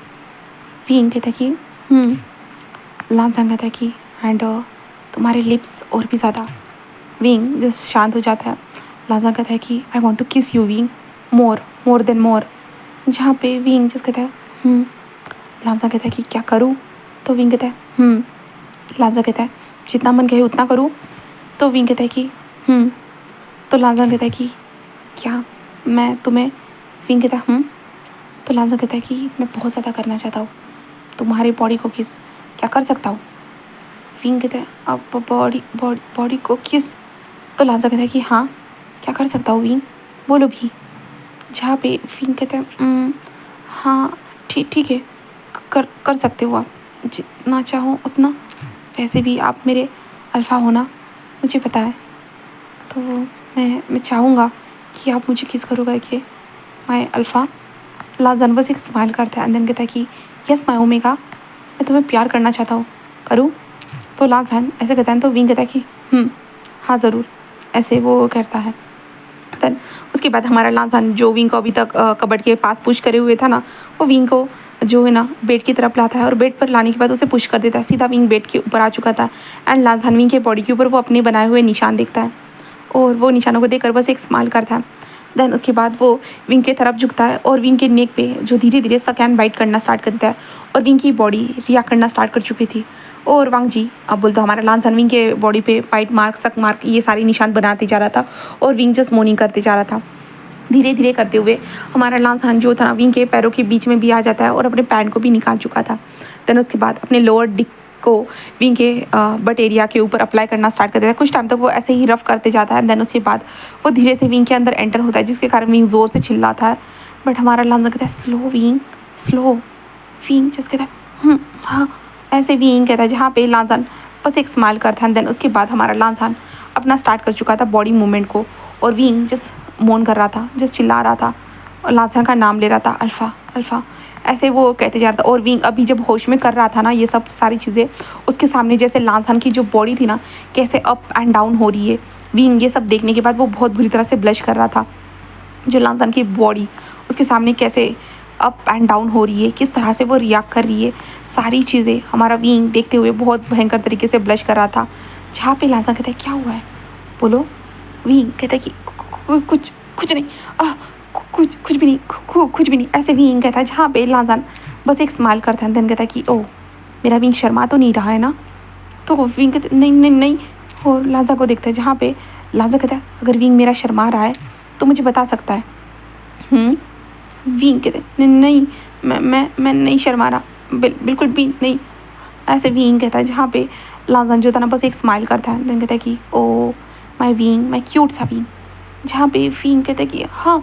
विंग कहता है कि लांसान कहता है कि एंड तुम्हारे लिप्स और भी ज़्यादा। विंग जस्ट शांत हो जाता है। लांसान कहता है कि आई वॉन्ट टू किस यू विंग मोर देन मोर, जहाँ पे विंग जस्ट कहता है लांसान कहता है कि क्या करूँ। तो विंग कहता है लांसान कहता है जितना मन कहे उतना करूँ। तो विंग कहता है कि तो लांसान कहता है कि क्या मैं तुम्हें, विंग कहता है तो लांसान कहता है कि मैं बहुत ज़्यादा करना चाहता हूँ तुम्हारी बॉडी को किस, क्या कर सकता हूँ। विंग कहता है अब बॉडी को किस। तो लांसान कहता है कि हाँ क्या कर सकता हूँ विंग, बोलो भी। जहाँ पे विंग कहता है हाँ ठीक है कर सकते हो आप, जितना चाहो उतना, वैसे भी आप मेरे अल्फ़ा हो ना, मुझे पता है, तो मैं चाहूँगा कि आप मुझे किस करो करके माय अल्फ़ा। लांसान बस एक स्माइल करता है एंड देन कहता है कि यस माय ओमेगा, मैं तुम्हें प्यार करना चाहता हूँ, करूँ। तो लांसान ऐसे कहता है तो विंग कहता है कि हाँ ज़रूर, ऐसे वो करता है। देन उसके बाद हमारा लांसान जो विंग को अभी तक कबर्ड के पास पुश करे हुए था ना, वो विंग को जो है ना बेड की तरफ लाता है और बेड पर लाने के बाद उसे पुश कर देता है। सीधा विंग बेड के ऊपर आ चुका था एंड लांसान विंग के बॉडी के ऊपर वो अपने बनाए हुए निशान देखता है और वो निशानों को देखकर बस एक स्माइल करता है। देन उसके बाद वो विंग की तरफ झुकता है और विंग के नेक पे जो धीरे धीरे सक एंड बाइट करना स्टार्ट करता है और विंग की बॉडी रिएक्ट करना स्टार्ट कर चुकी थी। और वांग जी अब बोल तो हमारा लांसान विंग के बॉडी पे बाइट मार्क, सक मार्क, ये सारे निशान बनाते जा रहा था और विंग जस्ट मोर्निंग करते जा रहा था। धीरे धीरे करते हुए हमारा लांसान जो था विंग के पैरों के बीच में भी आ जाता है और अपने पैंट को भी निकाल चुका था। देन उसके बाद अपने लोअर डिक को विंग के बट एरिया के ऊपर अप्लाई करना स्टार्ट कर देता है। कुछ टाइम तक वो ऐसे ही रफ करते जाता है। देन उसके बाद वो धीरे से विंग के अंदर एंटर होता है, जिसके कारण विंग ज़ोर से चिल्लाता है। बट हमारा लांसान कहता है स्लो विंग जस्ट कहता है हाँ, ऐसे विंग कहता है, जहाँ पे लांसान बस एक स्माइल करता है। देन उसके बाद हमारा लांसान अपना स्टार्ट कर चुका था बॉडी मूवमेंट को और विंग जस्ट मोन कर रहा था, जस्ट चिल्ला रहा था और लांसान का नाम ले रहा था, अल्फ़ा ऐसे वो कहते जा रहा था। और विंग अभी जब होश में कर रहा था ना ये सब सारी चीज़ें, उसके सामने जैसे लांसान की जो बॉडी थी ना कैसे अप एंड डाउन हो रही है। विंग ये सब देखने के बाद वो बहुत बुरी तरह से ब्लश कर रहा था, जो लांसान की बॉडी उसके सामने कैसे अप एंड डाउन हो रही है, किस तरह से वो रिएक्ट कर रही है, सारी चीज़ें हमारा विंग देखते हुए बहुत भयंकर तरीके से ब्लश कर रहा था। जहाँ पे लांसान कहता है क्या हुआ है, बोलो। विंग कहता है कि कुछ नहीं, कुछ भी नहीं, कुछ भी नहीं, ऐसे विंग कहता है। जहाँ पे लाजान बस एक स्माइल करता है, देन कहता है कि ओ मेरा विंग शर्मा तो नहीं रहा है ना। तो विंग कहते नहीं नहीं नहीं, और लाजा को देखता है। जहाँ पे लाजा कहता है अगर विंग मेरा शर्मा रहा है तो मुझे बता सकता है। विंग कहते नहीं नहीं, मैं नहीं शर्मा रहा, बिल्कुल भी नहीं, ऐसे विंग कहता है। जहाँ पे लाजान जो था ना बस एक स्माइल करता है, देन कहता है कि oh my wing, my cute सा विंग। जहाँ पे विंग कहता है कि हाँ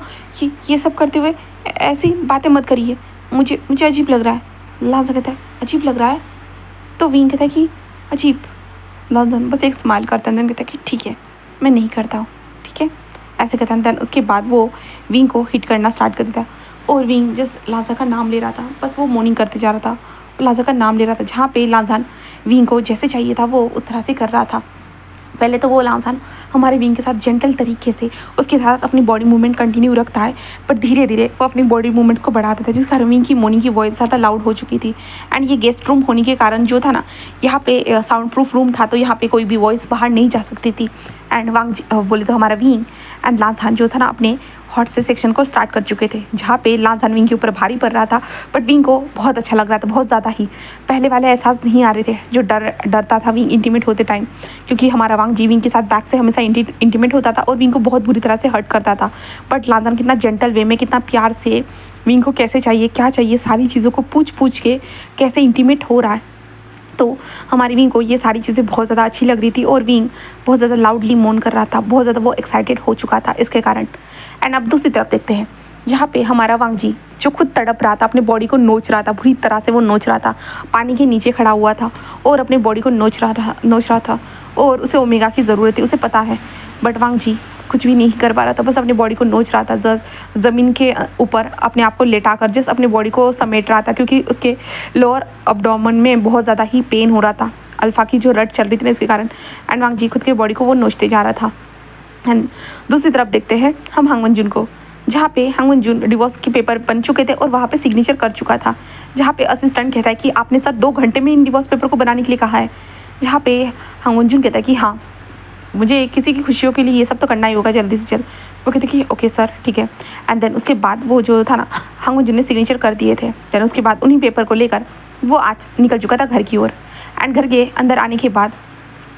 ये सब करते हुए ऐसी बातें मत करिए, मुझे अजीब लग रहा है। लाजा कहता है अजीब लग रहा है, तो विंग कहता है कि अजीब। लाजान बस एक स्माइल करता है, देन कहता है कि ठीक है मैं नहीं करता हूँ, ठीक है, ऐसे कहता है। देन उसके बाद वो विंग को हिट करना स्टार्ट कर देता है, और विंग जिस लाजा का नाम ले रहा था बस वो मॉर्निंग करते जा रहा था, लाजा का नाम ले रहा था। जहाँ पे लाजान विंग को जैसे चाहिए था वो उस तरह से कर रहा था। पहले तो वो लाजान हमारे विंग के साथ जेंटल तरीके से उसके साथ अपनी बॉडी मूवमेंट कंटिन्यू रखता है, पर धीरे धीरे वो अपनी बॉडी मूवमेंट्स को बढ़ा देता है, जिस कारण विंग की मॉर्निंग की वॉइस ज़्यादा लाउड हो चुकी थी। एंड ये गेस्ट रूम होने के कारण जो था ना, यहाँ पे साउंड प्रूफ रूम था, तो यहाँ पे कोई भी वॉइस बाहर नहीं जा सकती थी। एंड वांग बोले तो हमारा विंग एंड लाजान जो था ना अपने हॉट से सेक्शन को स्टार्ट कर चुके थे, जहाँ पे लाजान विंग के ऊपर भारी पड़ रहा था, बट विंग को बहुत अच्छा लग रहा था, बहुत ज़्यादा ही। पहले वाले एहसास नहीं आ रहे थे जो डरता था विंग इंटीमेट होते टाइम, क्योंकि हमारा वांग जी विंग के साथ बैक से हमेशा इंटीमेट होता था और विंग को बहुत बुरी तरह से हर्ट करता था। बट लाजान कितना जेंटल वे में, कितना प्यार से विंग को कैसे चाहिए क्या चाहिए सारी चीज़ों को पूछ के कैसे इंटीमेट हो रहा है। तो हमारी विंग को ये सारी चीज़ें बहुत ज़्यादा अच्छी लग रही थी, और विंग बहुत ज़्यादा लाउडली मोन कर रहा था, बहुत ज़्यादा वो एक्साइटेड हो चुका था इसके कारण। एंड अब दूसरी तरफ देखते हैं, जहाँ पे हमारा वांग जी जो खुद तड़प रहा था, अपने बॉडी को नोच रहा था, बुरी तरह से वो नोच रहा था, पानी के नीचे खड़ा हुआ था और अपने बॉडी को नोच रहा था, और उसे ओमेगा की ज़रूरत थी, उसे पता है। बट वांग जी कुछ भी नहीं कर पा रहा था, बस अपनी बॉडी को नोच रहा था, जस्ट ज़मीन के ऊपर अपने आप को लेटा कर जस्ट अपनी बॉडी को समेट रहा था, क्योंकि उसके लोअर अब्डोमेन में बहुत ज़्यादा ही पेन हो रहा था, अल्फ़ा की जो रट चल रही थी ना इसके कारण। एंड वांग जी खुद के बॉडी को वो नोचते जा रहा था। एंड दूसरी तरफ देखते हैं हम हांग वनजुन को, जहाँ पे हांग वनजुन डिवोर्स के पेपर बन चुके थे और वहाँ पे सिग्नेचर कर चुका था। जहाँ पे असिस्टेंट कहता है कि आपने सर 2 घंटे में इन डिवोर्स पेपर को बनाने के लिए कहा है। जहाँ पे हांग वनजुन कहता है कि हाँ मुझे किसी की खुशियों के लिए ये सब तो करना ही होगा जल्दी से जल्द। वो कहते कि ओके सर ठीक है। एंड देन उसके बाद वो जो था ना हांग वनजुन ने सिग्नेचर कर दिए थे। देन उसके बाद उन्हीं पेपर को लेकर वो आज निकल चुका था घर की ओर। एंड घर के अंदर आने के बाद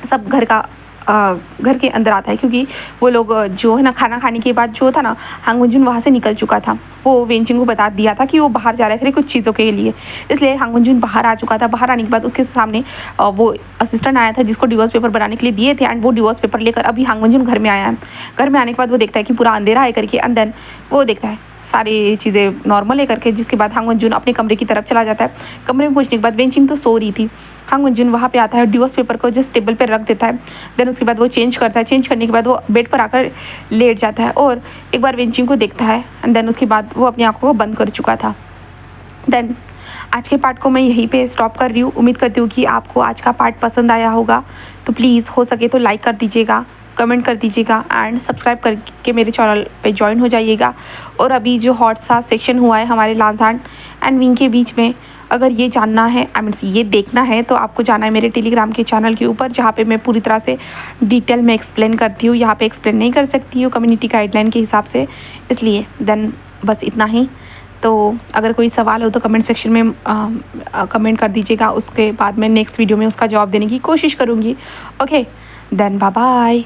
सब घर के अंदर आता है, क्योंकि वो लोग जो है ना खाना खाने के बाद जो था ना हांग वनजुन वहाँ से निकल चुका था। वो वेंचिंग को बता दिया था कि वो बाहर जा रहा है कुछ चीज़ों के लिए, इसलिए हांग वनजुन बाहर आ चुका था। बाहर आने के बाद उसके सामने वो असिस्टेंट आया था जिसको डिवोर्स पेपर बनाने के लिए दिए थे। एंड वो डिवोर्स पेपर लेकर अभी हांग वनजुन घर में आया है। घर में आने के बाद वो देखता है कि पूरा अंधेरा है करके। एंड देन वो देखता है सारी चीज़ें नॉर्मल है करके, जिसके बाद हांग वनजुन अपने कमरे की तरफ चला जाता है। कमरे में पहुँचने के बाद वेंचिंग तो सो रही थी। हांग वनजुन वहाँ पे आता है, डिवोर्स पेपर को जस्ट टेबल पे रख देता है। देन उसके बाद वो चेंज करता है। चेंज करने के बाद वो बेड पर आकर लेट जाता है और एक बार वेंचिंग को देखता है। एंड देन उसके बाद वो अपनी आंखों को बंद कर चुका था। देन आज के पार्ट को मैं यहीं पे स्टॉप कर रही हूँ। उम्मीद करती हूँ कि आपको आज का पार्ट पसंद आया होगा। तो प्लीज़ हो सके तो लाइक कर दीजिएगा, कमेंट कर दीजिएगा एंड सब्सक्राइब करके मेरे चैनल पे ज्वाइन हो जाइएगा। और अभी जो हॉट सा सेक्शन हुआ है हमारे लाजान एंड विंग के बीच में, अगर ये जानना है ये देखना है तो आपको जाना है मेरे टेलीग्राम के चैनल के ऊपर, जहाँ पे मैं पूरी तरह से डिटेल में एक्सप्लेन करती हूँ। यहाँ पे एक्सप्लेन नहीं कर सकती हूँ कम्युनिटी गाइडलाइन के हिसाब से, इसलिए देन बस इतना ही। तो अगर कोई सवाल हो तो कमेंट सेक्शन में कमेंट कर दीजिएगा। उसके बाद मैं नेक्स्ट वीडियो में उसका जवाब देने की कोशिश करूँगी। Okay then bye bye.